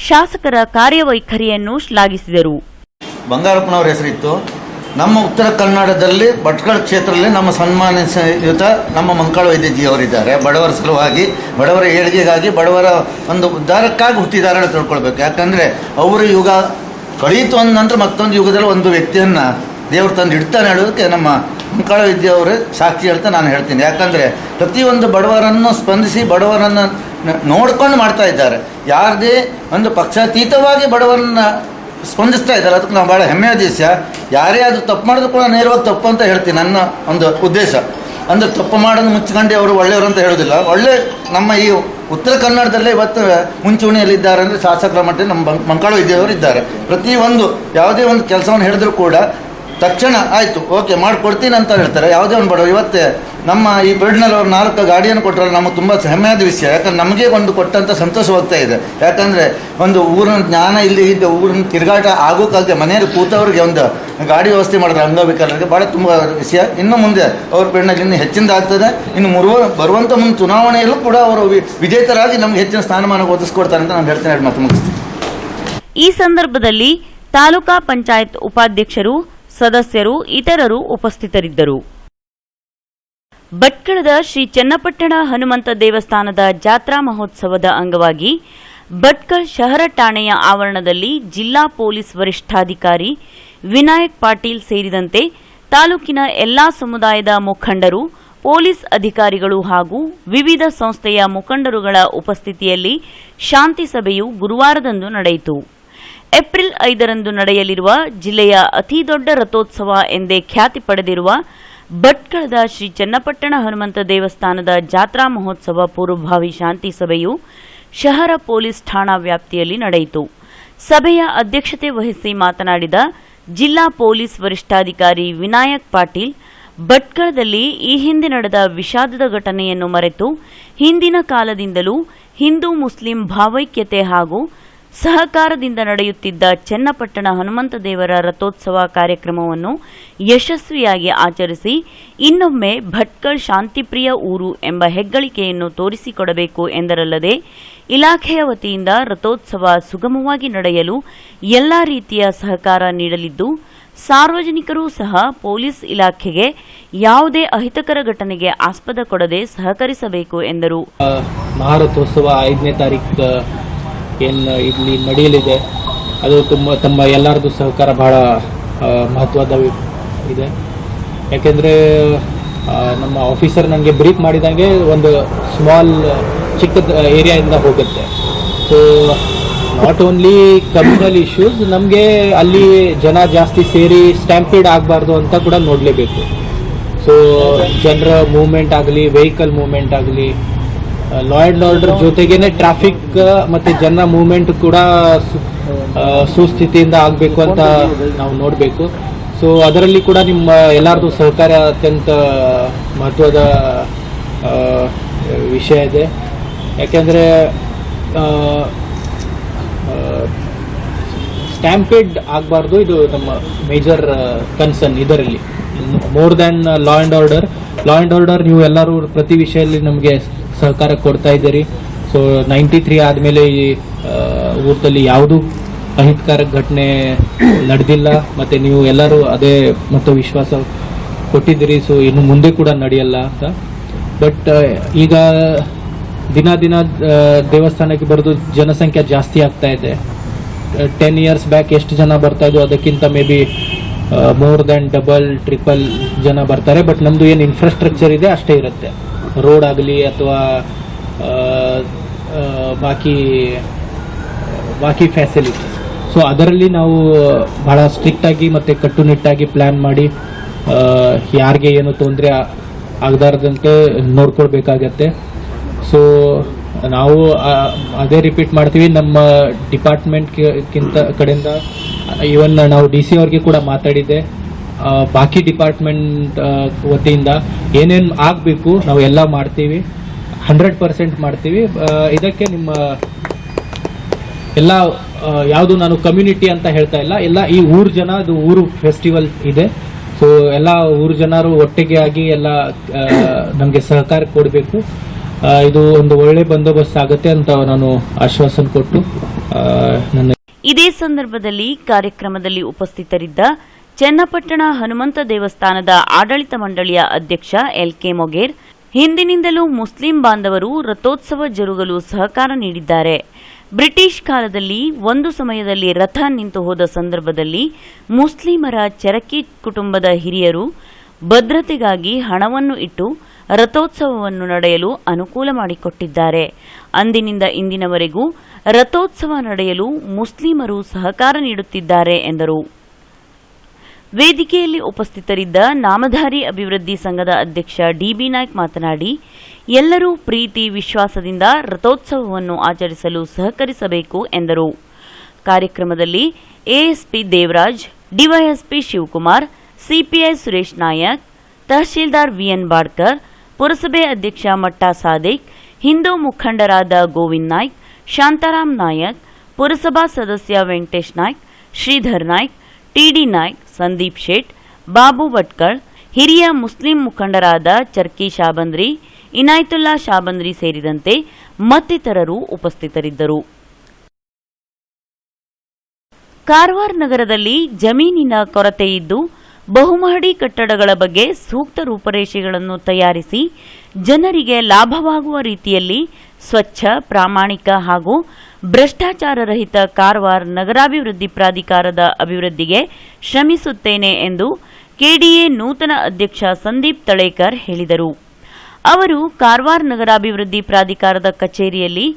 ಶಾಸಕರ ಕಾರ್ಯವೈಖರಿಯನ್ನು ಶ್ಲಾಘಿಸಿದರು. ಬಂಗಾರಪ್ಪನವ್ರ ಹೆಸರಿತ್ತು. ನಮ್ಮ ಉತ್ತರ ಕನ್ನಡದಲ್ಲಿ ಭಟ್ಕಳ ಕ್ಷೇತ್ರದಲ್ಲಿ ನಮ್ಮ ಸನ್ಮಾನಿತ ನಮ್ಮ ಮಂಕಾಳ ವೈದ್ಯಜಿ ಅವರಿದ್ದಾರೆ. ಬಡವರ ಸಲುವಾಗಿ, ಬಡವರ ಏಳಿಗೆಗಾಗಿ, ಬಡವರ ಒಂದು ಉದ್ಧಾರಕ್ಕಾಗಿ ಹುಟ್ಟಿದ್ದಾರೆ ಅಂತ ತಿಳ್ಕೊಳ್ಬೇಕು. ಯಾಕಂದರೆ ಅವರು ಯುಗ ಕಳೀತು ಅಂದ ನಂತರ ಮತ್ತೊಂದು ಯುಗದಲ್ಲಿ ಒಂದು ವ್ಯಕ್ತಿಯನ್ನು ದೇವರು ತಂದು ಇಡ್ತಾನೆ ಹೇಳೋದಕ್ಕೆ ನಮ್ಮ ಮಂಕಾಳ ವಿದ್ಯೆ ಅವರೇ ಸಾಕ್ಷಿ ಹೇಳ್ತಾ ನಾನು ಹೇಳ್ತೀನಿ. ಯಾಕಂದರೆ ಪ್ರತಿಯೊಂದು ಬಡವರನ್ನು ಸ್ಪಂದಿಸಿ ಬಡವರನ್ನು ನೋಡ್ಕೊಂಡು ಮಾಡ್ತಾ ಇದ್ದಾರೆ. ಯಾರದೇ ಒಂದು ಪಕ್ಷಾತೀತವಾಗಿ ಬಡವರನ್ನು ಸ್ಪಂದಿಸ್ತಾ ಇದ್ದಾರೆ. ಅದಕ್ಕೆ ನಾವು ಭಾಳ ಹೆಮ್ಮೆಯ ದೇಶ. ಯಾರೇ ಅದು ತಪ್ಪು ಮಾಡೋದು ಕೂಡ ನೇರವಾಗಿ ತಪ್ಪು ಅಂತ ಹೇಳ್ತೀನಿ. ನನ್ನ ಒಂದು ಉದ್ದೇಶ ಅಂದರೆ ತಪ್ಪು ಮಾಡೋದು ಮುಚ್ಚಿಕೊಂಡು ಅವರು ಒಳ್ಳೆಯವರು ಅಂತ ಹೇಳೋದಿಲ್ಲ. ಒಳ್ಳೆ ನಮ್ಮ ಈ ಉತ್ತರ ಕನ್ನಡದಲ್ಲೇ ಇವತ್ತು ಮುಂಚೂಣಿಯಲ್ಲಿದ್ದಾರೆ ಅಂದರೆ ಶಾಸಕರ ಮಟ್ಟದಲ್ಲಿ ನಮ್ಮ ಮಂಕಾಳ ವಿದ್ಯೆಯವರು ಇದ್ದಾರೆ. ಪ್ರತಿಯೊಂದು ಯಾವುದೇ ಒಂದು ಕೆಲಸವನ್ನು ಹೇಳಿದ್ರು ಕೂಡ ತಕ್ಷಣ ಆಯಿತು, ಓಕೆ ಮಾಡಿಕೊಡ್ತೀನಿ ಅಂತ ಹೇಳ್ತಾರೆ. ಯಾವುದೇ ಒಂದು ಬಡವರು ಇವತ್ತೇ ನಮ್ಮ ಈ ಬಿಲ್ಡ್ನಲ್ಲಿ ಅವ್ರು 4 ಗಾಡಿಯನ್ನು ಕೊಟ್ಟರೆ ನಮಗೆ ತುಂಬ ಹೆಮ್ಮೆಯಾದ ವಿಷಯ. ಯಾಕಂದ್ರೆ ನಮಗೆ ಒಂದು ಕೊಟ್ಟಂಥ ಸಂತೋಷವಾಗ್ತಾ ಇದೆ. ಯಾಕಂದರೆ ಒಂದು ಊರಿನ ಜ್ಞಾನ ಇಲ್ಲಿ ಇದ್ದ ಊರಿನ ತಿರುಗಾಟ ಆಗೋಕ್ಕಾಗದೆ ಮನೆಯಲ್ಲಿ ಕೂತವ್ರಿಗೆ ಒಂದು ಗಾಡಿ ವ್ಯವಸ್ಥೆ ಮಾಡಿದ್ರೆ ಅಂಗವಿಕಲರಿಗೆ ಭಾಳ ತುಂಬ ವಿಷಯ. ಇನ್ನು ಮುಂದೆ ಅವ್ರ ಬಿಲ್ಡ್ನಲ್ಲಿ ಇನ್ನೂ ಹೆಚ್ಚಿಂದ ಆಗ್ತದೆ. ಇನ್ನು ಬರುವಂಥ ಮುಂದೆ ಚುನಾವಣೆಯಲ್ಲೂ ಕೂಡ ಅವರು ವಿಜೇತರಾಗಿ ನಮ್ಗೆ ಹೆಚ್ಚಿನ ಸ್ಥಾನಮಾನ ಒದಗಿಸ್ಕೊಡ್ತಾರೆ ಅಂತ ನಾನು ಹೇಳ್ತೇನೆ. ಮಾತು ಮುಗಿಸ್ತೀನಿ. ಈ ಸಂದರ್ಭದಲ್ಲಿ ತಾಲೂಕಾ ಪಂಚಾಯತ್ ಉಪಾಧ್ಯಕ್ಷರು, ಸದಸ್ಯರು, ಇತರರು ಉಪಸ್ಥಿತರಿದ್ದರು. ಭಟ್ಕಳದ ಶ್ರೀ ಚನ್ನಪಟ್ಟಣ ಹನುಮಂತ ದೇವಸ್ಥಾನದ ಜಾತ್ರಾ ಮಹೋತ್ಸವದ ಅಂಗವಾಗಿ ಭಟ್ಕಳ ಶಹರ ಠಾಣೆಯ ಆವರಣದಲ್ಲಿ ಜಿಲ್ಲಾ ಪೊಲೀಸ್ ವರಿಷ್ಠಾಧಿಕಾರಿ ವಿನಾಯಕ್ ಪಾಟೀಲ್ ಸೇರಿದಂತೆ ತಾಲೂಕಿನ ಎಲ್ಲಾ ಸಮುದಾಯದ ಮುಖಂಡರು, ಪೊಲೀಸ್ ಅಧಿಕಾರಿಗಳು ಹಾಗೂ ವಿವಿಧ ಸಂಸ್ಥೆಯ ಮುಖಂಡರುಗಳ ಉಪಸ್ಥಿತಿಯಲ್ಲಿ ಶಾಂತಿ ಸಭೆಯು ಗುರುವಾರದಂದು ನಡೆಯಿತು. ಏಪ್ರಿಲ್ 5ರಂದು ನಡೆಯಲಿರುವ ಜಿಲ್ಲೆಯ ಅತಿದೊಡ್ಡ ರಥೋತ್ಸವ ಎಂದೇ ಖ್ಯಾತಿ ಪಡೆದಿರುವ ಭಟ್ಕಳದ ಶ್ರೀ ಚನ್ನಪಟ್ಟಣ ಹನುಮಂತ ದೇವಸ್ಥಾನದ ಜಾತ್ರಾ ಮಹೋತ್ಸವ ಪೂರ್ವಭಾವಿ ಶಾಂತಿ ಸಭೆಯು ಶಹರ ಪೊಲೀಸ್ ಠಾಣಾ ವ್ಯಾಪ್ತಿಯಲ್ಲಿ ನಡೆಯಿತು. ಸಭೆಯ ಅಧ್ಯಕ್ಷತೆ ವಹಿಸಿ ಮಾತನಾಡಿದ ಜಿಲ್ಲಾ ಪೊಲೀಸ್ ವರಿಷ್ಠಾಧಿಕಾರಿ ವಿನಾಯಕ್ ಪಾಟೀಲ್, ಭಟ್ಕಳದಲ್ಲಿ ಈ ಹಿಂದೆ ನಡೆದ ವಿಷಾದದ ಘಟನೆಯನ್ನು ಮರೆತು ಹಿಂದಿನ ಕಾಲದಿಂದಲೂ ಹಿಂದೂ ಮುಸ್ಲಿಂ ಭಾವೈಕ್ಯತೆ ಹಾಗೂ ಸಹಕಾರದಿಂದ ನಡೆಯುತ್ತಿದ್ದ ಚನ್ನಪಟ್ಟಣ ಹನುಮಂತ ದೇವರ ರಥೋತ್ಸವ ಕಾರ್ಯಕ್ರಮವನ್ನು ಯಶಸ್ವಿಯಾಗಿ ಆಚರಿಸಿ ಇನ್ನೊಮ್ಮೆ ಭಟ್ಕಳ ಶಾಂತಿಪ್ರಿಯ ಊರು ಎಂಬ ಹೆಗ್ಗಳಿಕೆಯನ್ನು ತೋರಿಸಿಕೊಡಬೇಕು ಎಂದರಲ್ಲದೆ ಇಲಾಖೆಯ ವತಿಯಿಂದ ರಥೋತ್ಸವ ಸುಗಮವಾಗಿ ನಡೆಯಲು ಎಲ್ಲಾ ರೀತಿಯ ಸಹಕಾರ ನೀಡಲಿದ್ದು ಸಾರ್ವಜನಿಕರೂ ಸಹ ಪೊಲೀಸ್ ಇಲಾಖೆಗೆ ಯಾವುದೇ ಅಹಿತಕರ ಘಟನೆಗೆ ಆಸ್ಪದ ಕೊಡದೆ ಸಹಕರಿಸಬೇಕು ಎಂದರು. ಮಹಾರಥೋತ್ಸವ 5ನೇ ತಾರೀಕು ಏನು ಇಲ್ಲಿ ನಡೆಯಲಿದೆ, ಅದು ತಮ್ಮ ಎಲ್ಲರದ್ದು ಸಹಕಾರ ಬಹಳ ಮಹತ್ವದ ಇದೆ. ಯಾಕೆಂದರೆ ನಮ್ಮ ಆಫೀಸರ್ ನನಗೆ ಬ್ರೀಫ್ ಮಾಡಿದಂಗೆ ಒಂದು ಸ್ಮಾಲ್ ಚಿಕ್ಕ ಏರಿಯಾದಿಂದ ಹೋಗುತ್ತೆ. So not only communal issues, ನಮಗೆ ಅಲ್ಲಿ ಜನ ಜಾಸ್ತಿ ಸೇರಿ ಸ್ಟ್ಯಾಂಪೀಡ್ ಆಗಬಾರ್ದು ಅಂತ ಕೂಡ ನೋಡಲೇಬೇಕು. ಸೊ ಜನರ ಮೂವ್ಮೆಂಟ್ ಆಗಲಿ, ವೆಹಿಕಲ್ ಮೂವ್ಮೆಂಟ್ ಆಗಲಿ, ಲಾ ಆ್ಯಂಡ್ ಆರ್ಡರ್ ಜೊತೆಗೇನೆ ಟ್ರಾಫಿಕ್ ಮತ್ತು ಜನರ ಮೂವ್ಮೆಂಟ್ ಕೂಡ ಸುಸ್ಥಿತಿಯಿಂದ ಆಗಬೇಕು ಅಂತ ನಾವು ನೋಡಬೇಕು. ಸೊ ಅದರಲ್ಲಿ ಕೂಡ ನಿಮ್ಮ ಎಲ್ಲರದು ಸಹಕಾರ ಅತ್ಯಂತ ಮಹತ್ವದ ವಿಷಯ ಇದೆ. ಯಾಕೆಂದರೆ ಸ್ಟ್ಯಾಂಪೇಡ್ ಆಗಬಾರ್ದು, ಇದು ನಮ್ಮ ಮೇಜರ್ ಕನ್ಸರ್ನ್. ಇದರಲ್ಲಿ more than law and order ನೀವು ಎಲ್ಲರೂ ಪ್ರತಿ ವಿಷಯದಲ್ಲಿ ನಮಗೆ ಸಹಕಾರ ಕೊಡ್ತಾ ಇದ್ದೀರಿ. ಸೊ 93 ಆದಮೇಲೆ ಈ ಊರಲ್ಲಿ ಯಾವುದೂ ಅಹಿತಕರ ಘಟನೆ ನಡೆದಿಲ್ಲ, ಮತ್ತು ನೀವು ಎಲ್ಲರೂ ಅದೇ ಮತ್ತು ವಿಶ್ವಾಸ ಕೊಟ್ಟಿದ್ದೀರಿ. ಸೊ ಇನ್ನು ಮುಂದೆ ಕೂಡ ನಡೆಯಲ್ಲ ಅಂತ. ಬಟ್ ಈಗ ದಿನ ದೇವಸ್ಥಾನಕ್ಕೆ ಬರೋದು ಜನಸಂಖ್ಯೆ ಜಾಸ್ತಿ ಆಗ್ತಾ ಇದೆ. 10 years ಬ್ಯಾಕ್ ಎಷ್ಟು ಜನ ಬರ್ತಾ ಇದ್ರು ಅದಕ್ಕಿಂತ may be more than double triple ಜನ ಬರ್ತಾರೆ. ಬಟ್ ನಮ್ಮದು ಏನು ಇನ್ಫ್ರಾಸ್ಟ್ರಕ್ಚರ್ ಇದೆ ಅಷ್ಟೇ ಇರುತ್ತೆ, ರೋಡ್ ಆಗಲಿ ಅಥವಾ ಬಾಕಿ ಫ್ಯಾಸಿಲಿಟೀಸ್. ಸೊ ಅದರಲ್ಲಿ ನಾವು ಬಹಳ ಸ್ಟ್ರಿಕ್ಟಾಗಿ ಮತ್ತು ಕಟ್ಟುನಿಟ್ಟಾಗಿ ಪ್ಲ್ಯಾನ್ ಮಾಡಿ ಯಾರಿಗೆ ಏನು ತೊಂದರೆ ಆಗದಾರ್ದಂತೆ ನೋಡ್ಕೊಳ್ಬೇಕಾಗತ್ತೆ. ಸೊ ನಾವು ಅದೇ ರಿಪೀಟ್ ಮಾಡ್ತೀವಿ, ನಮ್ಮ ಡಿಪಾರ್ಟ್ಮೆಂಟ್ಗಿಂತ ಕಡೆಯಿಂದ ಇವನ್ ನಾವು DC ಅವ್ರಿಗೆ ಕೂಡ ಮಾತಾಡಿದ್ದೆ. ಬಾಕಿ ಡಿಪಾರ್ಟ್ಮೆಂಟ್ ವತಿಯಿಂದ ಏನೇನು ಆಗಬೇಕು ನಾವು ಎಲ್ಲ ಮಾಡ್ತೀವಿ, 100% ಮಾಡ್ತೀವಿ. ಇದಕ್ಕೆ ನಿಮ್ಮ ಎಲ್ಲ ಯಾವುದು ನಾನು ಕಮ್ಯುನಿಟಿ ಅಂತ ಹೇಳ್ತಾ ಇಲ್ಲ, ಎಲ್ಲ ಈ ಊರು ಜನ, ಅದು ಊರು ಫೆಸ್ಟಿವಲ್ ಇದೆ. ಸೊ ಎಲ್ಲ ಊರು ಜನರು ಒಟ್ಟಿಗೆ ಆಗಿ ಎಲ್ಲ ನಮಗೆ ಸಹಕಾರ ಕೊಡಬೇಕು. ಇದು ಒಂದು ಒಳ್ಳೆ ಬಂದೋಬಸ್ತ್ ಆಗುತ್ತೆ ಅಂತ ನಾನು ಆಶ್ವಾಸನೆ ಕೊಟ್ಟು ನನ್ನ. ಇದೇ ಸಂದರ್ಭದಲ್ಲಿ ಕಾರ್ಯಕ್ರಮದಲ್ಲಿ ಉಪಸ್ಥಿತರಿದ್ದ ಚನ್ನಪಟ್ಟಣ ಹನುಮಂತ ದೇವಸ್ಥಾನದ ಆಡಳಿತ ಮಂಡಳಿಯ ಅಧ್ಯಕ್ಷ LK ಮೊಗೇರ್, ಹಿಂದಿನಿಂದಲೂ ಮುಸ್ಲಿಂ ಬಾಂಧವರು ರಥೋತ್ಸವ ಜರುಗಲು ಸಹಕಾರ ನೀಡಿದ್ದಾರೆ. ಬ್ರಿಟಿಷ್ ಕಾಲದಲ್ಲಿ ಒಂದು ಸಮಯದಲ್ಲಿ ರಥ ನಿಂತು ಹೋದ ಸಂದರ್ಭದಲ್ಲಿ ಮುಸ್ಲಿಮರ ಚೆರಕಿ ಕುಟುಂಬದ ಹಿರಿಯರು ಭದ್ರತೆಗಾಗಿ ಹಣವನ್ನು ಇಟ್ಟು ರಥೋತ್ಸವವನ್ನು ನಡೆಯಲು ಅನುಕೂಲ ಮಾಡಿಕೊಟ್ಟಿದ್ದಾರೆ. ಅಂದಿನಿಂದ ಇಂದಿನವರೆಗೂ ರಥೋತ್ಸವ ನಡೆಯಲು ಮುಸ್ಲಿಮರು ಸಹಕಾರ ನೀಡುತ್ತಿದ್ದಾರೆ ಎಂದರು. ವೇದಿಕೆಯಲ್ಲಿ ಉಪಸ್ಥಿತರಿದ್ದ ನಾಮಧಾರಿ ಅಭಿವೃದ್ಧಿ ಸಂಘದ ಅಧ್ಯಕ್ಷ DB ನಾಯ್ಕ್ ಮಾತನಾಡಿ, ಎಲ್ಲರೂ ಪ್ರೀತಿ ವಿಶ್ವಾಸದಿಂದ ರಥೋತ್ಸವವನ್ನು ಆಚರಿಸಲು ಸಹಕರಿಸಬೇಕು ಎಂದರು. ಕಾರ್ಯಕ್ರಮದಲ್ಲಿ ASP Devaraj, DYSP Shivakumar, CPI Suresh Nayak, tahsildar VN Badkar, ಪುರಸಭೆ ಅಧ್ಯಕ್ಷ ಮಟ್ಟಾ ಸಾದಿಕ್, ಹಿಂದೂ ಮುಖಂಡರಾದ ಗೋವಿಂದ್ ನಾಯ್ಕ್, ಶಾಂತಾರಾಮ್ ನಾಯಕ್, ಪುರಸಭಾ ಸದಸ್ಯ ವೆಂಕಟೇಶ್ ನಾಯ್ಕ್, ಶ್ರೀಧರ್ ನಾಯ್ಕ್, TD ನಾಯ್ಕ್, ಸಂದೀಪ್ ಶೇಟ್, ಬಾಬು ಭಟ್ಕಳ್, ಹಿರಿಯ ಮುಸ್ಲಿಂ ಮುಖಂಡರಾದ ಚರ್ಕಿ ಶಾಬಂದ್ರಿ, ಇನಾಯತುಲ್ಲಾ ಶಾಬಂದ್ರಿ ಸೇರಿದಂತೆ ಮತ್ತಿತರರು ಉಪಸ್ಥಿತರಿದ್ದರು. ಕಾರವಾರ ನಗರದಲ್ಲಿ ಜಮೀನಿನ ಕೊರತೆಯಿದ್ದು ಬಹುಮಹಡಿ ಕಟ್ಟಡಗಳ ಬಗ್ಗೆ ಸೂಕ್ತ ರೂಪರೇಷೆಗಳನ್ನು ತಯಾರಿಸಿ ಜನರಿಗೆ ಲಾಭವಾಗುವ ರೀತಿಯಲ್ಲಿ ಸ್ವಚ್ಛ, ಪ್ರಾಮಾಣಿಕ ಹಾಗೂ ಭ್ರಷ್ಟಾಚಾರರಹಿತ ಕಾರವಾರ ನಗರಾಭಿವೃದ್ಧಿ ಪ್ರಾಧಿಕಾರದ ಅಭಿವೃದ್ಧಿಗೆ ಶ್ರಮಿಸುತ್ತೇನೆ ಎಂದು KDA ನೂತನ ಅಧ್ಯಕ್ಷ ಸಂದೀಪ್ ತಳೇಕರ್ ಹೇಳಿದರು. ಅವರು ಕಾರವಾರ ನಗರಾಭಿವೃದ್ಧಿ ಪ್ರಾಧಿಕಾರದ ಕಚೇರಿಯಲ್ಲಿ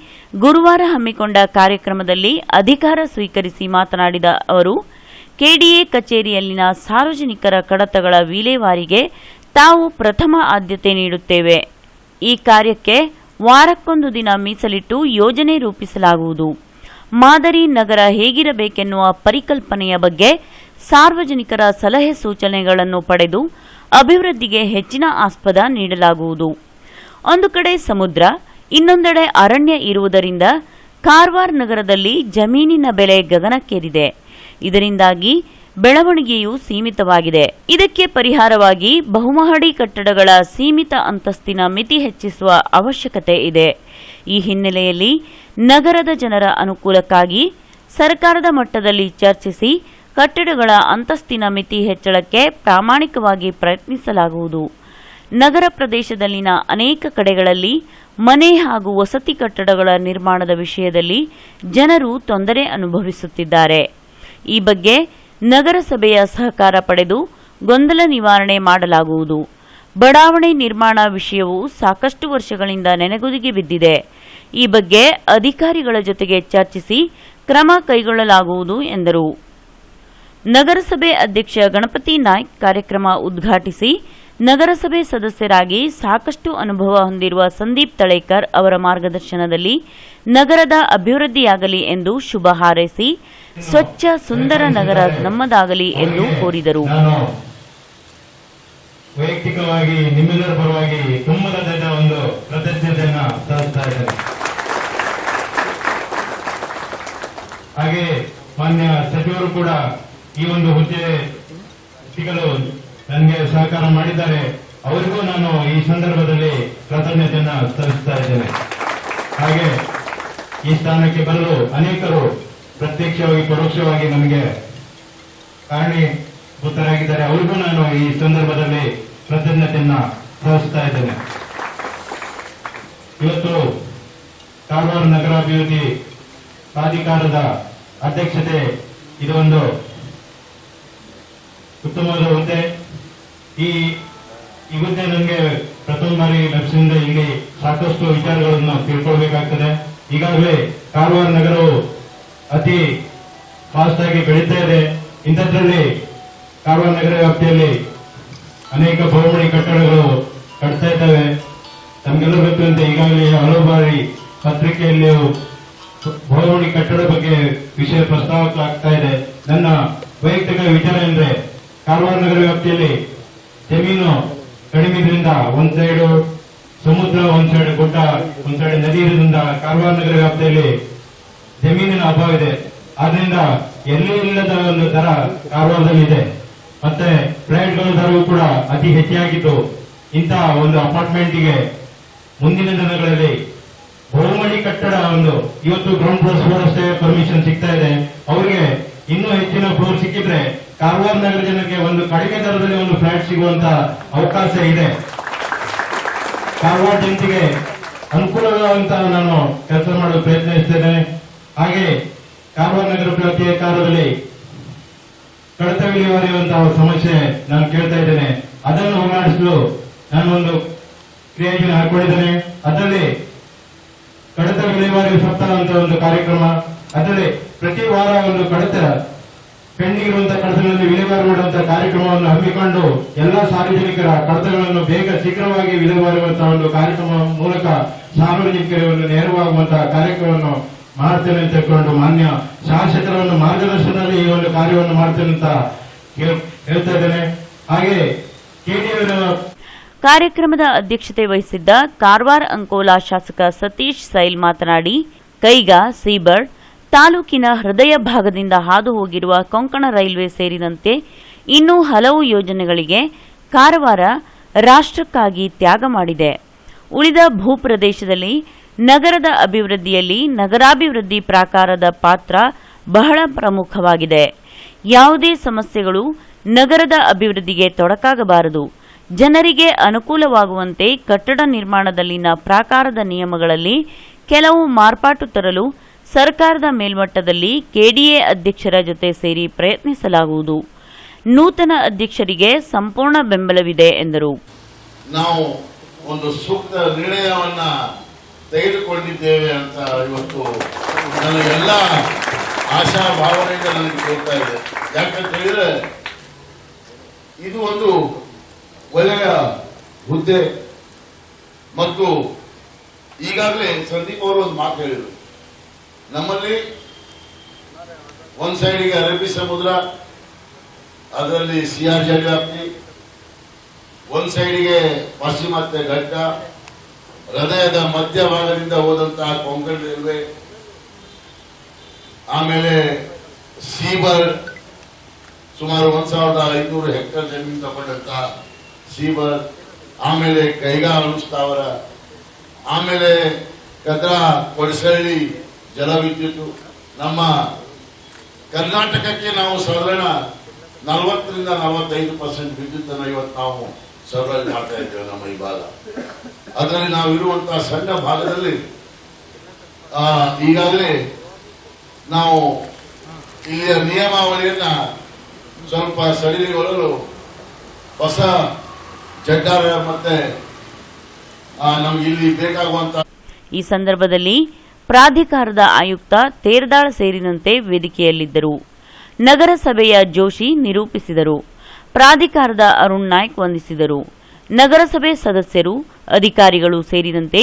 ಗುರುವಾರ ಹಮ್ಮಿಕೊಂಡ ಕಾರ್ಯಕ್ರಮದಲ್ಲಿ ಅಧಿಕಾರ ಸ್ವೀಕರಿಸಿ ಮಾತನಾಡಿದ ಅವರು, KDA ಕಚೇರಿಯಲ್ಲಿನ ಸಾರ್ವಜನಿಕರ ಕಡತಗಳ ವಿಲೇವಾರಿಗೆ ತಾವು ಪ್ರಥಮ ಆದ್ಯತೆ ನೀಡುತ್ತೇವೆ. ಈ ಕಾರ್ಯಕ್ಕೆ ವಾರಕ್ಕೊಂದು ದಿನ ಮೀಸಲಿಟ್ಟು ಯೋಜನೆ ರೂಪಿಸಲಾಗುವುದು. ಮಾದರಿ ನಗರ ಹೇಗಿರಬೇಕೆನ್ನುವ ಪರಿಕಲ್ಪನೆಯ ಬಗ್ಗೆ ಸಾರ್ವಜನಿಕರ ಸಲಹೆ ಸೂಚನೆಗಳನ್ನು ಪಡೆದು ಅಭಿವೃದ್ಧಿಗೆ ಹೆಚ್ಚಿನ ಆಸ್ಪದ ನೀಡಲಾಗುವುದು. ಒಂದು ಕಡೆ ಸಮುದ್ರ, ಇನ್ನೊಂದೆಡೆ ಅರಣ್ಯ ಇರುವುದರಿಂದ ಕಾರವಾರ ನಗರದಲ್ಲಿ ಜಮೀನಿನ ಬೆಲೆ ಗಗನಕ್ಕೇರಿದೆ. ಇದರಿಂದಾಗಿ ಬೆಳವಣಿಗೆಯು ಸೀಮಿತವಾಗಿದೆ. ಇದಕ್ಕೆ ಪರಿಹಾರವಾಗಿ ಬಹುಮಹಡಿ ಕಟ್ಟಡಗಳ ಸೀಮಿತ ಅಂತಸ್ತಿನ ಮಿತಿ ಹೆಚ್ಚಿಸುವ ಅವಶ್ಯಕತೆ ಇದೆ. ಈ ಹಿನ್ನೆಲೆಯಲ್ಲಿ ನಗರದ ಜನರ ಅನುಕೂಲಕ್ಕಾಗಿ ಸರ್ಕಾರದ ಮಟ್ಟದಲ್ಲಿ ಚರ್ಚಿಸಿ ಕಟ್ಟಡಗಳ ಅಂತಸ್ತಿನ ಮಿತಿ ಹೆಚ್ಚಳಕ್ಕೆ ಪ್ರಾಮಾಣಿಕವಾಗಿ ಪ್ರಯತ್ನಿಸಲಾಗುವುದು. ನಗರ ಪ್ರದೇಶದಲ್ಲಿನ ಅನೇಕ ಕಡೆಗಳಲ್ಲಿ ಮನೆ ಹಾಗೂ ವಸತಿ ಕಟ್ಟಡಗಳ ನಿರ್ಮಾಣದ ವಿಷಯದಲ್ಲಿ ಜನರು ತೊಂದರೆ ಅನುಭವಿಸುತ್ತಿದ್ದಾರೆ. ಈ ಬಗ್ಗೆ ನಗರಸಭೆಯ ಸಹಕಾರ ಪಡೆದು ಗೊಂದಲ ನಿವಾರಣೆ ಮಾಡಲಾಗುವುದು. ಬಡಾವಣೆ ನಿರ್ಮಾಣ ವಿಷಯವು ಸಾಕಷ್ಟು ವರ್ಷಗಳಿಂದ ನೆನೆಗುದಿಗೆ ಬಿದ್ದಿದೆ. ಈ ಬಗ್ಗೆ ಅಧಿಕಾರಿಗಳ ಜೊತೆಗೆ ಚರ್ಚಿಸಿ ಕ್ರಮ ಕೈಗೊಳ್ಳಲಾಗುವುದು ಎಂದರು. ನಗರಸಭೆ ಅಧ್ಯಕ್ಷ ಗಣಪತಿ ನಾಯ್ಕ್ ಕಾರ್ಯಕ್ರಮ ಉದ್ಘಾಟಿಸಿ ನಗರಸಭೆ ಸದಸ್ಯರಾಗಿ ಸಾಕಷ್ಟು ಅನುಭವ ಹೊಂದಿರುವ ಸಂದೀಪ್ ತಳೇಕರ್ ಅವರ ಮಾರ್ಗದರ್ಶನದಲ್ಲಿ ನಗರದ ಅಭಿವೃದ್ಧಿಯಾಗಲಿ ಎಂದು ಶುಭ ಹಾರೈಸಿ ಸ್ವಚ್ಛ ಸುಂದರ ನಗರ ನಮ್ಮದಾಗಲಿ ಎಂದು ಕೋರಿದರು. ವೈಯಕ್ತಿಕವಾಗಿ ನಿಮ್ಮೆಲ್ಲರ ಪರವಾಗಿ ತುಂಬದ ಒಂದು ಕೃತಜ್ಞತೆಯನ್ನ ಸಲ್ಲಿಸ್ತಾ ಇದ್ದೇನೆ. ಹಾಗೆ ಮಾನ್ಯ ಸಚಿವರು ಕೂಡ ಈ ಒಂದು ಹುದ್ದೆ ಸಿಗಲು ನನಗೆ ಸಹಕಾರ ಮಾಡಿದ್ದಾರೆ. ಅವರಿಗೂ ನಾನು ಈ ಸಂದರ್ಭದಲ್ಲಿ ಕೃತಜ್ಞತೆಯನ್ನ ಸಲ್ಲಿಸ್ತಾ ಇದ್ದೇನೆ. ಹಾಗೆ ಈ ಸ್ಥಾನಕ್ಕೆ ಬರಲು ಅನೇಕರು ಪ್ರತ್ಯಕ್ಷವಾಗಿ ಪರೋಕ್ಷವಾಗಿ ನಮಗೆ ಕಾರಣೀಭೂತರಾಗಿದ್ದಾರೆ. ಅವರಿಗೂ ನಾನು ಈ ಸಂದರ್ಭದಲ್ಲಿ ಕೃತಜ್ಞತೆಯನ್ನ ಸಲ್ಲಿಸ್ತಾ ಇದ್ದೇನೆ. ಇವತ್ತು ಕಾರವಾರ ನಗರಾಭಿವೃದ್ಧಿ ಪ್ರಾಧಿಕಾರದ ಅಧ್ಯಕ್ಷತೆ ಇದು ಒಂದು ಉತ್ತಮವಾದ ಹುದ್ದೆ. ಈ ಹುದ್ದೆ ನನಗೆ ಪ್ರಥಮ ಬಾರಿ ಲಭಿಸಿದ ಇಲ್ಲಿ ಸಾಕಷ್ಟು ವಿಚಾರಗಳನ್ನು ತಿಳ್ಕೊಳ್ಬೇಕಾಗ್ತದೆ. ಈಗಾಗಲೇ ಕಾರವಾರ ನಗರವು ಅತಿ ಫಾಸ್ಟ್ ಆಗಿ ಬೆಳೀತಾ ಇದೆ. ಇಂಥದ್ರಲ್ಲಿ ಕಾರವಾರ ನಗರ ವ್ಯಾಪ್ತಿಯಲ್ಲಿ ಅನೇಕ ಬಹುಮಹಡಿ ಕಟ್ಟಡಗಳು ಕಟ್ತಾ ಇದ್ದಾವೆ. ತಮಗೆಲ್ಲ ಗೊತ್ತಂತೆ ಈಗಾಗಲೇ ಹಲವು ಬಾರಿ ಪತ್ರಿಕೆಯಲ್ಲಿ ಬಹುಮಹಡಿ ಕಟ್ಟಡ ಬಗ್ಗೆ ವಿಷಯ ಪ್ರಸ್ತಾವಕ್ಕಾಗ್ತಾ ಇದೆ. ನನ್ನ ವೈಯಕ್ತಿಕ ವಿಚಾರ ಎಂದ್ರೆ ಕಾರವಾರ ನಗರ ವ್ಯಾಪ್ತಿಯಲ್ಲಿ ಜಮೀನು ಕಡಿಮೆ ಇದ್ರಿಂದ ಒಂದ್ ಸೈಡ್ ಸಮುದ್ರ, ಒಂದ್ ಸೈಡ್ ಗುಡ್ಡ, ಒಂದ್ ಸೈಡ್ ನದಿ ಇರೋದ್ರಿಂದ ಕಾರವಾರ ನಗರ ವ್ಯಾಪ್ತಿಯಲ್ಲಿ ಜಮೀನಿನ ಅಭಾವ ಇದೆ. ಆದ್ರಿಂದ ಎಲ್ಲಿ ಇಲ್ಲದ ಒಂದು ದರ ಕಾರವಾರದಲ್ಲಿ ಇದೆ. ಮತ್ತೆ ಫ್ಲಾಟ್ಗಳ ದರವೂ ಕೂಡ ಅತಿ ಹೆಚ್ಚಾಗಿದ್ದು ಇಂತಹ ಒಂದು ಅಪಾರ್ಟ್ಮೆಂಟ್ಗೆ ಮುಂದಿನ ದಿನಗಳಲ್ಲಿ ಬಹುಮಹಡಿ ಕಟ್ಟಡ ಒಂದು ಇವತ್ತು ಗ್ರೌಂಡ್ ಫ್ಲೋರ್ ಅಷ್ಟೇ ಪರ್ಮಿಷನ್ ಸಿಗ್ತಾ ಇದೆ. ಅವರಿಗೆ ಇನ್ನೂ ಹೆಚ್ಚಿನ ಫ್ಲೋರ್ ಸಿಕ್ಕಿದ್ರೆ ಕಾರವಾರ ನಗರ ಜನಕ್ಕೆ ಒಂದು ಕಡಿಮೆ ದರದಲ್ಲಿ ಒಂದು ಫ್ಲಾಟ್ ಸಿಗುವಂತ ಅವಕಾಶ ಇದೆ. ಕಾರವಾರ ಜನತೆಗೆ ಅನುಕೂಲವಾಗುವಂತ ನಾನು ಕೆಲಸ ಮಾಡಲು ಪ್ರಯತ್ನಿಸುತ್ತೇನೆ. ಹಾಗೆ ಕಾರವಾರ ನಗರ ವ್ಯಾಪ್ತಿಯ ಕಾರ್ಯದಲ್ಲಿ ಕಡತ ವಿಲೇವಾರಿ ಇರುವಂತಹ ಸಮಸ್ಯೆ ನಾನು ಕೇಳ್ತಾ ಇದ್ದೇನೆ. ಅದನ್ನು ಹೋಗಲಾಡಿಸಲು ನಾನು ಒಂದು ಕ್ರಿಯಾಯೋಜನೆ ಹಾಕೊಂಡಿದ್ದೇನೆ. ಅದರಲ್ಲಿ ಕಡತ ವಿಲೇವಾರಿ ಸಪ್ತಾಹ ಅಂತ ಒಂದು ಕಾರ್ಯಕ್ರಮ, ಅದರಲ್ಲಿ ಪ್ರತಿ ವಾರ ಒಂದು ಕಡತ ಪೆಂಡಿಂಗ್ ಇರುವಂತಹ ಕಡತಗಳನ್ನು ವಿಲೇವಾರಿ ಮಾಡುವಂತಹ ಕಾರ್ಯಕ್ರಮವನ್ನು ಹಮ್ಮಿಕೊಂಡು ಎಲ್ಲಾ ಸಾರ್ವಜನಿಕರ ಕಡತಗಳನ್ನು ಬೇಗ ಶೀಘ್ರವಾಗಿ ವಿಲೇವಾರಿ ಮಾಡುವಂತಹ ಒಂದು ಕಾರ್ಯಕ್ರಮ ಮೂಲಕ ಸಾರ್ವಜನಿಕರಿಗೆ ನೇರವಾಗುವಂತಹ ಕಾರ್ಯಕ್ರಮವನ್ನು ಮಾಡ್ತೇನೆ ಅಂತ ಹೇಳ್ಕೊಂಡು ಮಾನ್ಯ ಶಾಸಕರ ಒಂದು ಮಾರ್ಗದರ್ಶನದಲ್ಲಿ ಈ ಒಂದು ಕಾರ್ಯವನ್ನು ಮಾಡ್ತೇನೆ ಅಂತ ಹೇಳ್ತಾ ಇದ್ದೇನೆ. ಹಾಗೆ ಕೆಡಿಎ ಕಾರ್ಯಕ್ರಮದ ಅಧ್ಯಕ್ಷತೆ ವಹಿಸಿದ್ದ ಕಾರವಾರ ಅಂಕೋಲಾ ಶಾಸಕ ಸತೀಶ್ ಸೈಲ್ ಮಾತನಾಡಿ, ಕೈಗಾ, ಸೀಬರ್ಡ್ ತಾಲೂಕಿನ ಹೃದಯ ಭಾಗದಿಂದ ಹಾದು ಹೋಗಿರುವ ಕೊಂಕಣ ರೈಲ್ವೆ ಸೇರಿದಂತೆ ಇನ್ನೂ ಹಲವು ಯೋಜನೆಗಳಿಗೆ ಕಾರವಾರ ರಾಷ್ಟ್ರಕ್ಕಾಗಿ ತ್ಯಾಗ ಮಾಡಿದೆ. ಉಳಿದ ಭೂಪ್ರದೇಶದಲ್ಲಿ ನಗರದ ಅಭಿವೃದ್ಧಿಯಲ್ಲಿ ನಗರಾಭಿವೃದ್ಧಿ ಪ್ರಾಕಾರದ ಪಾತ್ರ ಬಹಳ ಪ್ರಮುಖವಾಗಿದೆ. ಯಾವುದೇ ಸಮಸ್ಯೆಗಳು ನಗರದ ಅಭಿವೃದ್ಧಿಗೆ ತೊಡಕಾಗಬಾರದು. ಜನರಿಗೆ ಅನುಕೂಲವಾಗುವಂತೆ ಕಟ್ಟಡ ನಿರ್ಮಾಣದಲ್ಲಿನ ಪ್ರಾಕಾರದ ನಿಯಮಗಳಲ್ಲಿ ಕೆಲವು ಮಾರ್ಪಾಟು ತರಲು ಸರ್ಕಾರದ ಮೇಲ್ಮಟ್ಟದಲ್ಲಿ ಕೆಡಿಎ ಅಧ್ಯಕ್ಷರ ಜೊತೆ ಸೇರಿ ಪ್ರಯತ್ನಿಸಲಾಗುವುದು. ನೂತನ ಅಧ್ಯಕ್ಷರಿಗೆ ಸಂಪೂರ್ಣ ಬೆಂಬಲವಿದೆ ಎಂದರು. ನಾವು ಒಂದು ಸೂಕ್ತ ನಿರ್ಣಯವನ್ನ ತೆಗೆದುಕೊಂಡಿದ್ದೇವೆ ಅಂತ ಇವತ್ತು ನನ್ನ ಎಲ್ಲ ಆಶಾ ಭಾವನೆಯಿಂದ ನನಗೆ ತೋರ್ತಾ ಇದೆ. ಯಾಕಂತ ಹೇಳಿದ್ರೆ ಇದು ಒಂದು ಒಳ್ಳೆಯ ಹುದ್ದೆ. ಮತ್ತು ಈಗಾಗಲೇ ಸಂದೀಪ್ ಅವರು ಒಂದು ಮಾತು ಹೇಳಿದರು, ನಮ್ಮಲ್ಲಿ ಒಂದ್ ಸೈಡಿಗೆ ಅರಬ್ಬಿ ಸಮುದ್ರ, ಅದರಲ್ಲಿ ಸಿಯಾಚಿನ್ ವ್ಯಾಪ್ತಿ, ಒಂದ್ ಸೈಡಿಗೆ ಪಶ್ಚಿಮಾತ್ಯ ಘಟ್ಟ, ಹೃದಯದ ಮಧ್ಯಭಾಗದಿಂದ ಹೋದಂತಹ ಕೊಂಕಣ ರೈಲ್ವೆ, ಆಮೇಲೆ ಸೀಬರ್ಡ್ ಸುಮಾರು 1500 ಹೆಕ್ಟೇರ್ ಜಮೀನು ತಗೊಂಡಂತಹ ಸೀಬರ್ಡ್, ಆಮೇಲೆ ಕೈಗಾ ಅಣುಸ್ಥಾವರ, ಆಮೇಲೆ ಕದ್ರಾ ಕೊಡಸಳ್ಳಿ ಜಲವಿದ್ಯುತ್. ನಮ್ಮ ಕರ್ನಾಟಕಕ್ಕೆ ನಾವು ಸಾಧಾರಣ 40ರಿಂದ 45% ವಿದ್ಯುತ್ ಅನ್ನು ಇವತ್ತು ನಾವು ಸರಬರಾಜು ಮಾಡ್ತಾ ಇದ್ದೇವೆ. ನಮ್ಮ ಈ ಭಾಗ, ಅದರಲ್ಲಿ ನಾವು ಇರುವಂತಹ ಸಣ್ಣ ಭಾಗದಲ್ಲಿ ಈಗಾಗಲೇ ನಾವು ಇಲ್ಲಿಯ ನಿಯಮಾವಳಿಯನ್ನ ಸ್ವಲ್ಪ ಸಡಿಲಿಗೊಳ್ಳಲು ಹೊಸ ಜಡ್ಡಾರ ಮತ್ತೆ ನಮ್ಗೆ ಇಲ್ಲಿ ಬೇಕಾಗುವಂತ. ಈ ಸಂದರ್ಭದಲ್ಲಿ ಪ್ರಾಧಿಕಾರದ ಆಯುಕ್ತ ತೇರದಾಳ್ ಸೇರಿದಂತೆ ವೇದಿಕೆಯಲ್ಲಿದ್ದರು. ನಗರಸಭೆಯ ಜೋಶಿ ನಿರೂಪಿಸಿದರು. ಪ್ರಾಧಿಕಾರದ ಅರುಣ್ ನಾಯ್ಕ್ ವಂದಿಸಿದರು. ನಗರಸಭೆ ಸದಸ್ಯರು, ಅಧಿಕಾರಿಗಳು ಸೇರಿದಂತೆ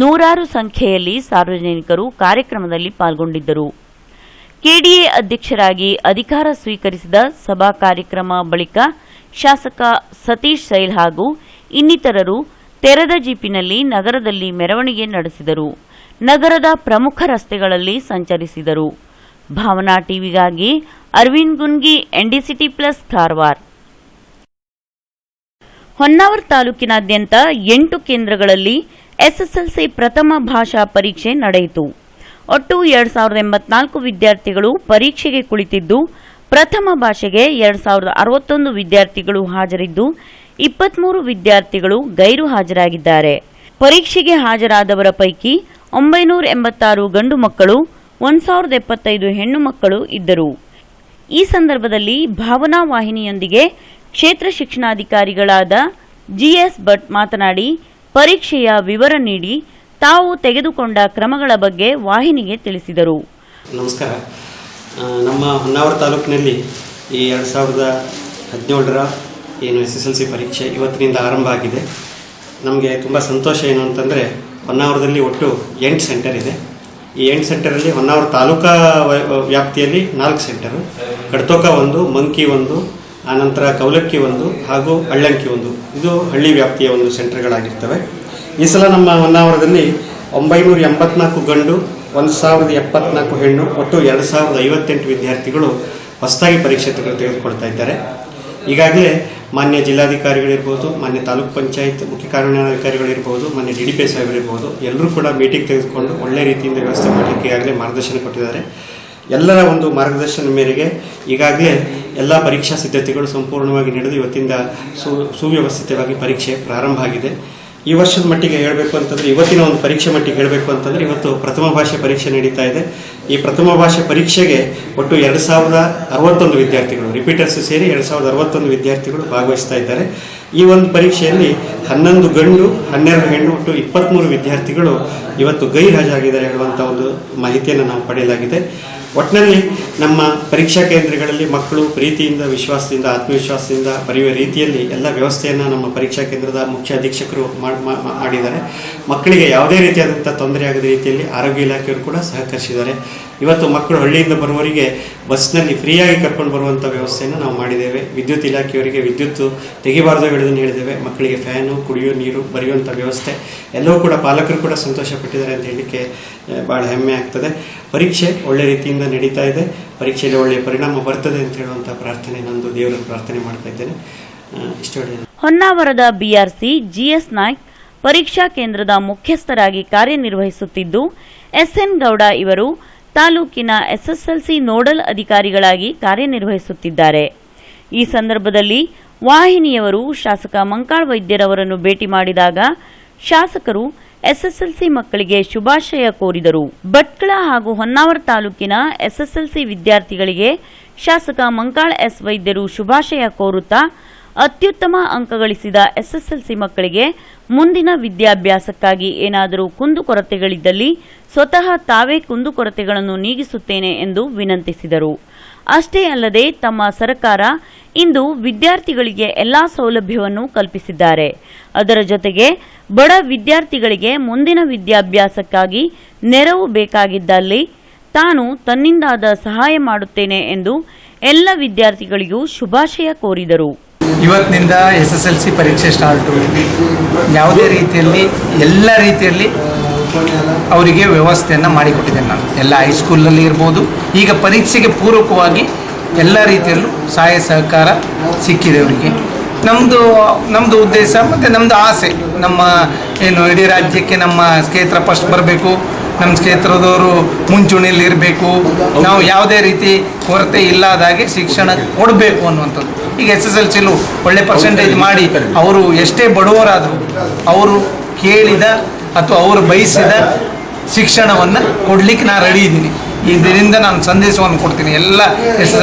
ನೂರಾರು ಸಂಖ್ಯೆಯಲ್ಲಿ ಸಾರ್ವಜನಿಕರು ಕಾರ್ಯಕ್ರಮದಲ್ಲಿ ಪಾಲ್ಗೊಂಡಿದ್ದರು. ಕೆಡಿಎ ಅಧ್ಯಕ್ಷರಾಗಿ ಅಧಿಕಾರ ಸ್ವೀಕರಿಸಿದ ಸಭಾ ಕಾರ್ಯಕ್ರಮ ಬಳಿಕ ಶಾಸಕ ಸತೀಶ್ ಸೈಲ್ ಹಾಗೂ ಇನ್ನಿತರರು ತೆರೆದ ಜೀಪಿನಲ್ಲಿ ನಗರದಲ್ಲಿ ಮೆರವಣಿಗೆ ನಡೆಸಿದರು. ನಗರದ ಪ್ರಮುಖ ರಸ್ತೆಗಳಲ್ಲಿ ಸಂಚರಿಸಿದರು. ಭಾವನಾ ಟಿವಿಗಾಗಿ ಅರವಿಂದ್ ಗುನ್ಗಿ, NDCT ಪ್ಲಸ್, ಕಾರವಾರ. ಹೊನ್ನಾವರ ತಾಲೂಕಿನಾದ್ಯಂತ 8 ಕೇಂದ್ರಗಳಲ್ಲಿ SSLC ಪ್ರಥಮ ಭಾಷಾ ಪರೀಕ್ಷೆ ನಡೆಯಿತು. ಒಟ್ಟು 2084 ವಿದ್ಯಾರ್ಥಿಗಳು ಪರೀಕ್ಷೆಗೆ ಕುಳಿತಿದ್ದು, ಪ್ರಥಮ ಭಾಷೆಗೆ 2061 ವಿದ್ಯಾರ್ಥಿಗಳು ಹಾಜರಿದ್ದು, 23 ವಿದ್ಯಾರ್ಥಿಗಳು ಗೈರು ಹಾಜರಾಗಿದ್ದಾರೆ. ಪರೀಕ್ಷೆಗೆ ಹಾಜರಾದವರ ಪೈಕಿ 986 ಗಂಡು ಮಕ್ಕಳು, 1075 ಹೆಣ್ಣು ಮಕ್ಕಳು ಇದ್ದರು. ಈ ಸಂದರ್ಭದಲ್ಲಿ ಭಾವನಾ ವಾಹಿನಿಯೊಂದಿಗೆ ಕ್ಷೇತ್ರ ಶಿಕ್ಷಣಾಧಿಕಾರಿಗಳಾದ GS ಭಟ್ ಮಾತನಾಡಿ, ಪರೀಕ್ಷೆಯ ವಿವರ ನೀಡಿ ತಾವು ತೆಗೆದುಕೊಂಡ ಕ್ರಮಗಳ ಬಗ್ಗೆ ವಾಹಿನಿಗೆ ತಿಳಿಸಿದರು. ನಮಸ್ಕಾರ. ನಮ್ಮ ಹೊನ್ನಾವರ ತಾಲೂಕಿನಲ್ಲಿ ಈ 2017ರ ಏನು SSLC ಪರೀಕ್ಷೆ ಇವತ್ತಿನಿಂದ ಆರಂಭ ಆಗಿದೆ. ನಮಗೆ ತುಂಬ ಸಂತೋಷ ಏನು ಅಂತಂದರೆ, ಹೊನ್ನಾವರದಲ್ಲಿ ಒಟ್ಟು 8 ಸೆಂಟರ್ ಇದೆ. ಈ 8 ಸೆಂಟರಲ್ಲಿ ಹೊನ್ನಾವರ ತಾಲೂಕಾ ವ್ಯಾಪ್ತಿಯಲ್ಲಿ 4 ಸೆಂಟರು, ಕಡ್ತೋಕ 1, ಮಂಕಿ 1, ಆನಂತರ ಕೌಲಕ್ಕಿ 1 ಹಾಗೂ ಅಳ್ಳಂಕಿ 1, ಇದು ಹಳ್ಳಿ ವ್ಯಾಪ್ತಿಯ ಒಂದು ಸೆಂಟರ್ಗಳಾಗಿರ್ತವೆ. ಈ ಸಲ ನಮ್ಮ ಹೊನ್ನಾವರದಲ್ಲಿ 984 ಗಂಡು, 1074 ಹೆಣ್ಣು, ಒಟ್ಟು 2058 ವಿದ್ಯಾರ್ಥಿಗಳು ಹೊಸದಾಗಿ ಪರೀಕ್ಷೆ ತೆಗೆದುಕೊಳ್ತಾ ಇದ್ದಾರೆ. ಈಗಾಗಲೇ ಮಾನ್ಯ ಜಿಲ್ಲಾಧಿಕಾರಿಗಳಿರ್ಬೋದು, ಮಾನ್ಯ ತಾಲೂಕ್ ಪಂಚಾಯತ್ ಮುಖ್ಯ ಕಾರ್ಯನಿರ್ವಹಣಾಧಿಕಾರಿಗಳಿರ್ಬೋದು, ಮಾನ್ಯ DDP ಸಾಹೇಬರಿರ್ಬೋದು, ಎಲ್ಲರೂ ಕೂಡ ಮೀಟಿಂಗ್ ತೆಗೆದುಕೊಂಡು ಒಳ್ಳೆ ರೀತಿಯಿಂದ ವ್ಯವಸ್ಥೆ ಮಾಡಲಿಕ್ಕೆ ಈಗಾಗಲೇ ಮಾರ್ಗದರ್ಶನ ಕೊಟ್ಟಿದ್ದಾರೆ. ಎಲ್ಲರ ಒಂದು ಮಾರ್ಗದರ್ಶನ ಮೇರೆಗೆ ಈಗಾಗಲೇ ಎಲ್ಲ ಪರೀಕ್ಷಾ ಸಿದ್ಧತೆಗಳು ಸಂಪೂರ್ಣವಾಗಿ ನಡೆದು ಇವತ್ತಿಂದ ಸುವ್ಯವಸ್ಥಿತವಾಗಿ ಪರೀಕ್ಷೆ ಪ್ರಾರಂಭ ಆಗಿದೆ. ಈ ವರ್ಷದ ಮಟ್ಟಿಗೆ ಹೇಳಬೇಕು ಅಂತಂದರೆ, ಇವತ್ತಿನ ಒಂದು ಪರೀಕ್ಷೆ ಮಟ್ಟಿಗೆ ಹೇಳಬೇಕು ಅಂತಂದರೆ, ಇವತ್ತು ಪ್ರಥಮ ಭಾಷೆ ಪರೀಕ್ಷೆ ನಡೀತಾ ಇದೆ. ಈ ಪ್ರಥಮ ಭಾಷೆ ಪರೀಕ್ಷೆಗೆ ಒಟ್ಟು 2061 ವಿದ್ಯಾರ್ಥಿಗಳು, ರಿಪೀಟರ್ಸ್ ಸೇರಿ 2061 ವಿದ್ಯಾರ್ಥಿಗಳು ಭಾಗವಹಿಸ್ತಾ ಇದ್ದಾರೆ. ಈ ಒಂದು ಪರೀಕ್ಷೆಯಲ್ಲಿ 11 ಗಂಡು, 12 ಹೆಣ್ಣು, ಒಟ್ಟು 23 ವಿದ್ಯಾರ್ಥಿಗಳು ಇವತ್ತು ಗೈರು ಹಾಜರಾಗಿದ್ದಾರೆ ಹೇಳುವಂಥ ಒಂದು ಮಾಹಿತಿಯನ್ನು ನಾವು ಪಡೆಯಲಾಗಿದೆ. ಒಟ್ಟಿನಲ್ಲಿ ನಮ್ಮ ಪರೀಕ್ಷಾ ಕೇಂದ್ರಗಳಲ್ಲಿ ಮಕ್ಕಳು ಪ್ರೀತಿಯಿಂದ, ವಿಶ್ವಾಸದಿಂದ, ಆತ್ಮವಿಶ್ವಾಸದಿಂದ ಬರೆಯುವ ರೀತಿಯಲ್ಲಿ ಎಲ್ಲ ವ್ಯವಸ್ಥೆಯನ್ನು ನಮ್ಮ ಪರೀಕ್ಷಾ ಕೇಂದ್ರದ ಮುಖ್ಯ ಅಧೀಕ್ಷಕರು ಮಾಡಿದ್ದಾರೆ. ಮಕ್ಕಳಿಗೆ ಯಾವುದೇ ರೀತಿಯಾದಂಥ ತೊಂದರೆ ಆಗದ ರೀತಿಯಲ್ಲಿ ಆರೋಗ್ಯ ಇಲಾಖೆಯವರು ಕೂಡ ಸಹಕರಿಸಿದ್ದಾರೆ. ಇವತ್ತು ಮಕ್ಕಳು ಹಳ್ಳಿಯಿಂದ ಬರುವವರಿಗೆ ಬಸ್ನಲ್ಲಿ ಫ್ರೀಯಾಗಿ ಕರ್ಕೊಂಡು ಬರುವಂಥ ವ್ಯವಸ್ಥೆಯನ್ನು ನಾವು ಮಾಡಿದ್ದೇವೆ. ವಿದ್ಯುತ್ ಇಲಾಖೆಯವರಿಗೆ ವಿದ್ಯುತ್ ತೆಗಿಬಾರ್ದು ಹೇಳೋದನ್ನು ಹೇಳಿದ್ದೇವೆ. ಮಕ್ಕಳಿಗೆ ಫ್ಯಾನು, ಕುಡಿಯೋ ನೀರು, ಬರೆಯುವಂಥ ವ್ಯವಸ್ಥೆ ಎಲ್ಲವೂ ಕೂಡ ಪಾಲಕರು ಕೂಡ ಸಂತೋಷಪಟ್ಟಿದ್ದಾರೆ ಅಂತ ಹೇಳಲಿಕ್ಕೆ ಭಾಳ ಹೆಮ್ಮೆ ಆಗ್ತದೆ. ಪರೀಕ್ಷೆ ಒಳ್ಳೆ ರೀತಿಯಿಂದ ನಡೀತಾ ಇದೆ. ಪರೀಕ್ಷೆಯಲ್ಲಿ ಒಳ್ಳೆಯ ಪರಿಣಾಮ ಬರ್ತದೆ ಅಂತ ಹೇಳುವಂಥ ಪ್ರಾರ್ಥನೆ, ನಂದು ದೇವರಲ್ಲಿ ಪ್ರಾರ್ಥನೆ ಮಾಡ್ತಾ ಇದ್ದೇನೆ. ಇಷ್ಟು. ಹೊನ್ನಾವರದ BRC GS ನಾಯ್ಕ್ ಪರೀಕ್ಷಾ ಕೇಂದ್ರದ ಮುಖ್ಯಸ್ಥರಾಗಿ ಕಾರ್ಯನಿರ್ವಹಿಸುತ್ತಿದ್ದು, SN ಗೌಡ ಇವರು ತಾಲೂಕಿನ SSLC ನೋಡಲ್ ಅಧಿಕಾರಿಗಳಾಗಿ ಕಾರ್ಯನಿರ್ವಹಿಸುತ್ತಿದ್ದಾರೆ. ಈ ಸಂದರ್ಭದಲ್ಲಿ ವಾಹಿನಿಯವರು ಶಾಸಕ ಮಂಕಾಳ ವೈದ್ಯರವರನ್ನು ಭೇಟಿ ಮಾಡಿದಾಗ ಶಾಸಕರು SSLC ಮಕ್ಕಳಿಗೆ ಶುಭಾಶಯ ಕೋರಿದರು. ಭಟ್ಕಳ ಹಾಗೂ ಹೊನ್ನಾವರ ತಾಲೂಕಿನ SSLC ವಿದ್ಯಾರ್ಥಿಗಳಿಗೆ ಶಾಸಕ ಮಂಕಾಳ S ವೈದ್ಯರು ಶುಭಾಶಯ ಕೋರುತ್ತಾ, ಅತ್ಯುತ್ತಮ ಅಂಕ ಗಳಿಸಿದ SSLC ಮಕ್ಕಳಿಗೆ ಮುಂದಿನ ವಿದ್ಯಾಭ್ಯಾಸಕ್ಕಾಗಿ ಏನಾದರೂ ಕುಂದುಕೊರತೆಗಳಿದ್ದಲ್ಲಿ ಸ್ವತಃ ತಾವೇ ಕುಂದುಕೊರತೆಗಳನ್ನು ನೀಗಿಸುತ್ತೇನೆ ಎಂದು ವಿನಂತಿಸಿದರು. ಅಷ್ಟೇ ಅಲ್ಲದೆ ತಮ್ಮ ಸರ್ಕಾರ ಇಂದು ವಿದ್ಯಾರ್ಥಿಗಳಿಗೆ ಎಲ್ಲಾ ಸೌಲಭ್ಯವನ್ನು ಕಲ್ಪಿಸಿದ್ದಾರೆ. ಅದರ ಜೊತೆಗೆ ಬಡ ವಿದ್ಯಾರ್ಥಿಗಳಿಗೆ ಮುಂದಿನ ವಿದ್ಯಾಭ್ಯಾಸಕ್ಕಾಗಿ ನೆರವು ಬೇಕಾಗಿದ್ದಲ್ಲಿ ತಾನು ತನ್ನಿಂದಾದ ಸಹಾಯ ಮಾಡುತ್ತೇನೆ ಎಂದು ಎಲ್ಲ ವಿದ್ಯಾರ್ಥಿಗಳಿಗೂ ಶುಭಾಶಯ ಕೋರಿದರು. ಇವತ್ತಿನಿಂದ SSLC ಪರೀಕ್ಷೆ ಸ್ಟಾರ್ಟು. ಯಾವುದೇ ರೀತಿಯಲ್ಲಿ ಎಲ್ಲ ರೀತಿಯಲ್ಲಿ ಅವರಿಗೆ ವ್ಯವಸ್ಥೆಯನ್ನು ಮಾಡಿಕೊಟ್ಟಿದ್ದೇನೆ ನಾನು. ಎಲ್ಲ ಹೈಸ್ಕೂಲಲ್ಲಿ ಇರ್ಬೋದು, ಈಗ ಪರೀಕ್ಷೆಗೆ ಪೂರಕವಾಗಿ ಎಲ್ಲ ರೀತಿಯಲ್ಲೂ ಸಹಾಯ ಸಹಕಾರ ಸಿಕ್ಕಿದೆ ಅವರಿಗೆ. ನಮ್ಮದು ಉದ್ದೇಶ ಮತ್ತು ನಮ್ಮದು ಆಸೆ, ನಮ್ಮ ಏನು ಇಡೀ ರಾಜ್ಯಕ್ಕೆ ನಮ್ಮ ಕ್ಷೇತ್ರ ಫಸ್ಟ್ ಬರಬೇಕು, ನಮ್ಮ ಕ್ಷೇತ್ರದವರು ಮುಂಚೂಣಿಯಲ್ಲಿ ಇರಬೇಕು, ನಾವು ಯಾವುದೇ ರೀತಿ ಕೊರತೆ ಇಲ್ಲದಾಗೆ ಶಿಕ್ಷಣ ಕೊಡಬೇಕು ಅನ್ನುವಂಥದ್ದು. ಈಗ SSLCಲೂ ಒಳ್ಳೆ ಪರ್ಸೆಂಟೇಜ್ ಮಾಡಿ ಅವರು ಎಷ್ಟೇ ಬಡವರಾದರೂ ಅವರು ಕೇಳಿದ ಅಥವಾ ಅವರು ಬಯಸಿದ ಶಿಕ್ಷಣವನ್ನು ಕೊಡಲಿಕ್ಕೆ ನಾನು ರೆಡಿ ಇದ್ದೀನಿ. ಇದರಿಂದ ನಾನು ಸಂದೇಶವನ್ನು ಕೊಡ್ತೀನಿ ಎಲ್ಲ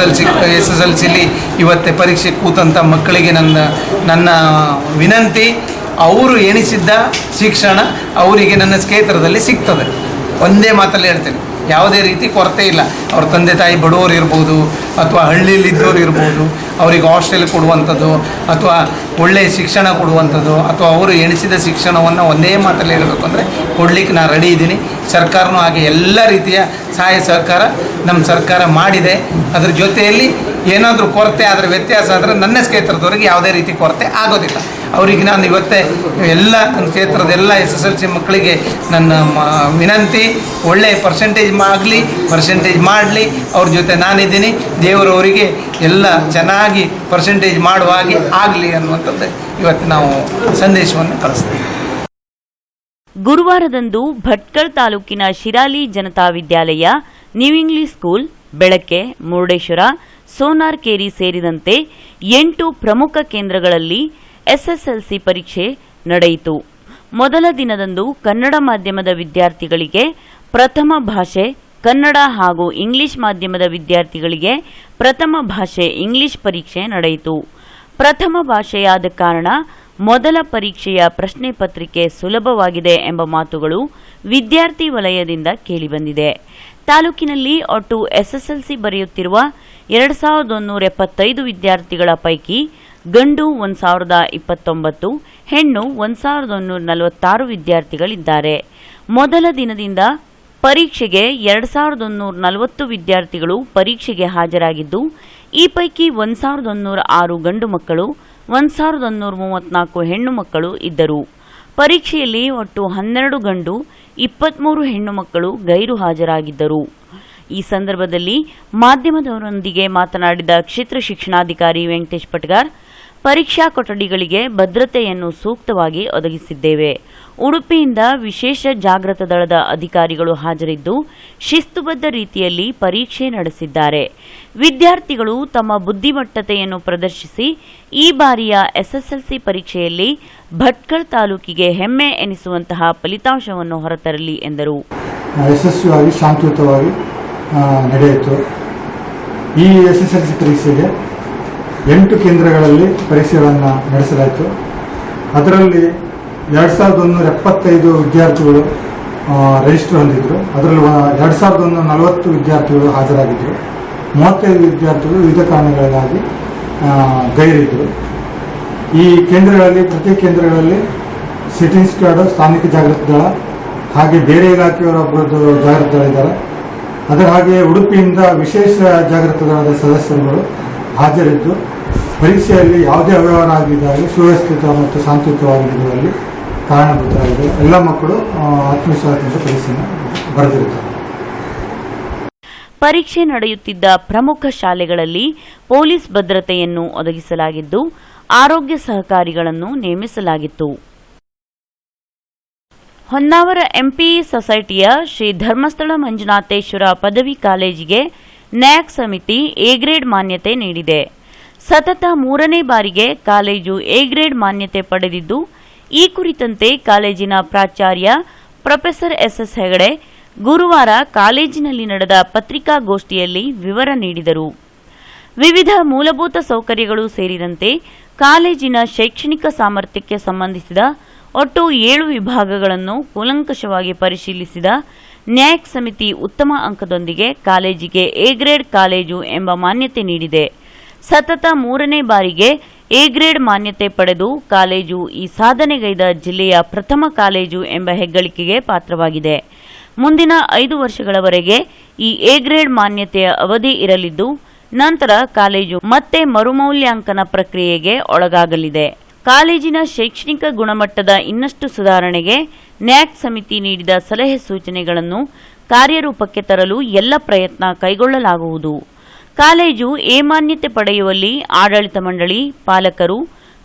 SSLCಲಿ ಇವತ್ತೇ ಪರೀಕ್ಷೆ ಕೂತಂಥ ಮಕ್ಕಳಿಗೆ ನನ್ನ ವಿನಂತಿ, ಅವರು ಎಣಿಸಿದ್ದ ಶಿಕ್ಷಣ ಅವರಿಗೆ ನನ್ನ ಕ್ಷೇತ್ರದಲ್ಲಿ ಸಿಗ್ತದೆ. ಒಂದೇ ಮಾತಲ್ಲಿ ಹೇಳ್ತೇನೆ, ಯಾವುದೇ ರೀತಿ ಕೊರತೆ ಇಲ್ಲ. ಅವ್ರ ತಂದೆ ತಾಯಿ ಬಡವರು ಇರ್ಬೋದು, ಅಥವಾ ಹಳ್ಳಿಯಲ್ಲಿದ್ದವ್ರು ಇರ್ಬೋದು, ಅವರಿಗೆ ಹಾಸ್ಟೆಲ್ ಕೊಡುವಂಥದ್ದು, ಅಥವಾ ಒಳ್ಳೆಯ ಶಿಕ್ಷಣ ಕೊಡುವಂಥದ್ದು, ಅಥವಾ ಅವರು ಎಣಿಸಿದ ಶಿಕ್ಷಣವನ್ನು ಒಂದೇ ಮಾತಲ್ಲಿ ಹೇಳಬೇಕು ಅಂದರೆ ಕೊಡಲಿಕ್ಕೆ ನಾನು ರೆಡಿ ಇದ್ದೀನಿ. ಸರ್ಕಾರನೂ ಹಾಗೆ ಎಲ್ಲ ರೀತಿಯ ಸಹಾಯ ಸಹಕಾರ ನಮ್ಮ ಸರ್ಕಾರ ಮಾಡಿದೆ. ಅದ್ರ ಜೊತೆಯಲ್ಲಿ ಏನಾದರೂ ಕೊರತೆ ಆದರೆ, ವ್ಯತ್ಯಾಸ ಆದರೆ ನನ್ನ ಕ್ಷೇತ್ರದವರಿಗೆ ಯಾವುದೇ ರೀತಿ ಕೊರತೆ ಆಗೋದಿಲ್ಲ. ಅವರಿಗೆ ನಾನು ಇವತ್ತೇ ಎಲ್ಲ ನನ್ನ ಕ್ಷೇತ್ರದ ಎಲ್ಲ SSLC ಮಕ್ಕಳಿಗೆ ನನ್ನ ವಿನಂತಿ, ಒಳ್ಳೆಯ ಪರ್ಸೆಂಟೇಜ್ ಮಾಡಲಿ, ಅವ್ರ ಜೊತೆ ನಾನಿದ್ದೀನಿ. ದೇವರವರಿಗೆ ಎಲ್ಲ ಚೆನ್ನಾಗಿ ಪರ್ಸೆಂಟೇಜ್ ಮಾಡುವ ಹಾಗೆ ಆಗಲಿ ಅನ್ನುವಂಥದ್ದು ಇವತ್ತು ನಾವು ಸಂದೇಶವನ್ನು ಕಳಿಸ್ತೀವಿ. ಗುರುವಾರದಂದು ಭಟ್ಕಳ ತಾಲೂಕಿನ ಶಿರಾಲಿ ಜನತಾ ವಿದ್ಯಾಲಯ, ನ್ಯೂ ಇಂಗ್ಲಿಷ್ ಸ್ಕೂಲ್, ಬೆಳಕೆ, ಮುರುಡೇಶ್ವರ, ಸೋನಾರ್ಕೇರಿ ಸೇರಿದಂತೆ 8 ಪ್ರಮುಖ ಕೇಂದ್ರಗಳಲ್ಲಿ SSLC ಪರೀಕ್ಷೆ ನಡೆಯಿತು. ಮೊದಲ ದಿನದಂದು ಕನ್ನಡ ಮಾಧ್ಯಮದ ವಿದ್ಯಾರ್ಥಿಗಳಿಗೆ ಪ್ರಥಮ ಭಾಷೆ ಕನ್ನಡ ಹಾಗೂ ಇಂಗ್ಲಿಷ್ ಮಾಧ್ಯಮದ ವಿದ್ಯಾರ್ಥಿಗಳಿಗೆ ಪ್ರಥಮ ಭಾಷೆ ಇಂಗ್ಲಿಷ್ ಪರೀಕ್ಷೆ ನಡೆಯಿತು. ಪ್ರಥಮ ಭಾಷೆಯಾದ ಕಾರಣ ಮೊದಲ ಪರೀಕ್ಷೆಯ ಪ್ರಶ್ನೆ ಪತ್ರಿಕೆ ಸುಲಭವಾಗಿದೆ ಎಂಬ ಮಾತುಗಳು ವಿದ್ಯಾರ್ಥಿ ವಲಯದಿಂದ ಕೇಳಿಬಂದಿದೆ. ತಾಲೂಕಿನಲ್ಲಿ ಒಟ್ಟು SSLC ಬರೆಯುತ್ತಿರುವ 2175 ವಿದ್ಯಾರ್ಥಿಗಳ ಪೈಕಿ ಗಂಡು 1029, ಹೆಣ್ಣು 1146 ವಿದ್ಯಾರ್ಥಿಗಳಿದ್ದಾರೆ. ಮೊದಲ ದಿನದಿಂದ ಪರೀಕ್ಷೆಗೆ 2140 ವಿದ್ಯಾರ್ಥಿಗಳು ಪರೀಕ್ಷೆಗೆ ಹಾಜರಾಗಿದ್ದು, ಈ ಪೈಕಿ 1106 ಗಂಡು ಮಕ್ಕಳು, 1134 ಹೆಣ್ಣು ಮಕ್ಕಳು ಇದ್ದರು. ಪರೀಕ್ಷೆಯಲ್ಲಿ ಒಟ್ಟು 12 ಗಂಡು, 23 ಹೆಣ್ಣು ಮಕ್ಕಳು ಗೈರು ಹಾಜರಾಗಿದ್ದರು. ಈ ಸಂದರ್ಭದಲ್ಲಿ ಮಾಧ್ಯಮದವರೊಂದಿಗೆ ಮಾತನಾಡಿದ ಕ್ಷೇತ್ರ ಶಿಕ್ಷಣಾಧಿಕಾರಿ ವೆಂಕಟೇಶ್ ಪಟ್ಗಾರ್, ಪರೀಕ್ಷಾ ಕೊಠಡಿಗಳಿಗೆ ಭದ್ರತೆಯನ್ನು ಸೂಕ್ತವಾಗಿ ಒದಗಿಸಿದ್ದೇವೆ. ಉಡುಪಿಯಿಂದ ವಿಶೇಷ ಜಾಗೃತ ದಳದ ಅಧಿಕಾರಿಗಳು ಹಾಜರಿದ್ದು ಶಿಸ್ತುಬದ್ಧ ರೀತಿಯಲ್ಲಿ ಪರೀಕ್ಷೆ ನಡೆಸಿದ್ದಾರೆ. ವಿದ್ಯಾರ್ಥಿಗಳು ತಮ್ಮ ಬುದ್ಧಿಮಟ್ಟತೆಯನ್ನು ಪ್ರದರ್ಶಿಸಿ ಈ ಬಾರಿಯ SSLC ಪರೀಕ್ಷೆಯಲ್ಲಿ ಭಟ್ಕಳ ತಾಲೂಕಿಗೆ ಹೆಮ್ಮೆ ಎನಿಸುವಂತಹ ಫಲಿತಾಂಶವನ್ನು ಹೊರತರಲಿ ಎಂದರು. ಯಶಸ್ವಿಯಾಗಿ ಶಾಂತಿಯುತವಾಗಿ ನಡೆಯಿತು. ಈ SSLC ಪರೀಕ್ಷೆಗೆ 8 ಕೇಂದ್ರಗಳಲ್ಲಿ ಪರೀಕ್ಷೆಗಳನ್ನು ನಡೆಸಲಾಯಿತು. ಅದರಲ್ಲಿ 2175 ವಿದ್ಯಾರ್ಥಿಗಳು ರಿಜಿಸ್ಟರ್ ಹೊಂದಿದ್ರು. ಅದರಲ್ಲಿ 2140 ವಿದ್ಯಾರ್ಥಿಗಳು ಹಾಜರಾಗಿದ್ದರು. 35 ವಿದ್ಯಾರ್ಥಿಗಳು ವಿವಿಧ ಕಾರಣಗಳಿಗಾಗಿ ಗೈರಿದ್ದರು. ಈ ಕೇಂದ್ರಗಳಲ್ಲಿ, ಪ್ರತಿ ಕೇಂದ್ರಗಳಲ್ಲಿ ಸಿಟಿಂಗ್ ಸ್ಕ್ವಾಡ್, ಸ್ಥಾನಿಕ ಜಾಗೃತ ದಳ, ಹಾಗೆ ಬೇರೆ ಇಲಾಖೆಯವರೊಬ್ಬರದ್ದು ಜಾಗೃತ ದಳ ಇದ್ದಾರೆ. ಅದರ ಹಾಗೆ ಉಡುಪಿಯಿಂದ ವಿಶೇಷ ಜಾಗೃತ ದಳದ ಸದಸ್ಯರುಗಳು ಹಾಜರಿದ್ದು ಪರೀಕ್ಷೆಯಲ್ಲಿ ಯಾವುದೇ ಅವ್ಯವಹಾರ ಆಗಿದ್ದಾಗ ಸುವ್ಯವಸ್ಥಿತ ಮತ್ತು ಶಾಂತಿಯುತವಾಗಿ ನಡೆಯುವಲ್ಲಿ ಕಾರಣಭೂತರಾಗಿದೆ. ಎಲ್ಲ ಮಕ್ಕಳು ಆತ್ಮವಿಶ್ವಾಸದಿಂದ ಪರೀಕ್ಷೆಯನ್ನು ಬರೆದಿರುತ್ತಾರೆ. ಪರೀಕ್ಷೆ ನಡೆಯುತ್ತಿದ್ದ ಪ್ರಮುಖ ಶಾಲೆಗಳಲ್ಲಿ ಪೊಲೀಸ್ ಭದ್ರತೆಯನ್ನು ಒದಗಿಸಲಾಗಿದ್ದು, ಆರೋಗ್ಯ ಸಹಕಾರಿಗಳನ್ನು ನೇಮಿಸಲಾಗಿತ್ತು. ಹೊನ್ನಾವರ MPE ಸೊಸೈಟಿಯ ಶ್ರೀ ಧರ್ಮಸ್ಥಳ ಮಂಜುನಾಥೇಶ್ವರ ಪದವಿ ಕಾಲೇಜಿಗೆ ನ್ಯಾಕ್ ಸಮಿತಿ ಎ ಗ್ರೇಡ್ ಮಾನ್ಯತೆ ನೀಡಿದೆ. ಸತತ 3ನೇ ಬಾರಿಗೆ ಕಾಲೇಜು ಎ ಗ್ರೇಡ್ ಮಾನ್ಯತೆ ಪಡೆದಿದ್ದು, ಈ ಕುರಿತಂತೆ ಕಾಲೇಜಿನ ಪ್ರಾಚಾರ್ಯ ಪ್ರೊಫೆಸರ್ SS ಹೆಗಡೆ ಗುರುವಾರ ಕಾಲೇಜಿನಲ್ಲಿ ನಡೆದ ಪತ್ರಿಕಾಗೋಷ್ಠಿಯಲ್ಲಿ ವಿವರ ನೀಡಿದರು. ವಿವಿಧ ಮೂಲಭೂತ ಸೌಕರ್ಯಗಳು ಸೇರಿದಂತೆ ಕಾಲೇಜಿನ ಶೈಕ್ಷಣಿಕ ಸಾಮರ್ಥ್ಯಕ್ಕೆ ಸಂಬಂಧಿಸಿದ ಒಟ್ಟು 7 ವಿಭಾಗಗಳನ್ನು ಕೂಲಂಕಷವಾಗಿ ಪರಿಶೀಲಿಸಿದ ನ್ಯಾಕ್ ಸಮಿತಿ ಉತ್ತಮ ಅಂಕದೊಂದಿಗೆ ಕಾಲೇಜಿಗೆ ಎ ಗ್ರೇಡ್ ಕಾಲೇಜು ಎಂಬ ಮಾನ್ಯತೆ ನೀಡಿದೆ. ಸತತ 3ನೇ ಬಾರಿಗೆ ಎ ಗ್ರೇಡ್ ಮಾನ್ಯತೆ ಪಡೆದು ಕಾಲೇಜು ಈ ಸಾಧನೆಗೈದ ಜಿಲ್ಲೆಯ ಪ್ರಥಮ ಕಾಲೇಜು ಎಂಬ ಹೆಗ್ಗಳಿಕೆಗೆ ಪಾತ್ರವಾಗಿದೆ. ಮುಂದಿನ 5 ವರ್ಷಗಳವರೆಗೆ ಈ ಎ ಗ್ರೇಡ್ ಮಾನ್ಯತೆಯ ಅವಧಿ ಇರಲಿದ್ದು, ನಂತರ ಕಾಲೇಜು ಮತ್ತೆ ಮರುಮೌಲ್ಯಾಂಕನ ಪ್ರಕ್ರಿಯೆಗೆ ಒಳಗಾಗಲಿದೆ. ಕಾಲೇಜಿನ ಶೈಕ್ಷಣಿಕ ಗುಣಮಟ್ಟದ ಇನ್ನಷ್ಟು ಸುಧಾರಣೆಗೆ ನ್ಯಾಕ್ ಸಮಿತಿ ನೀಡಿದ ಸಲಹೆ ಸೂಚನೆಗಳನ್ನು ಕಾರ್ಯರೂಪಕ್ಕೆ ತರಲು ಎಲ್ಲ ಪ್ರಯತ್ನ ಕೈಗೊಳ್ಳಲಾಗುವುದು. ಕಾಲೇಜು ಎ ಮಾನ್ಯತೆ ಪಡೆಯುವಲ್ಲಿ ಆಡಳಿತ ಮಂಡಳಿ, ಪಾಲಕರು,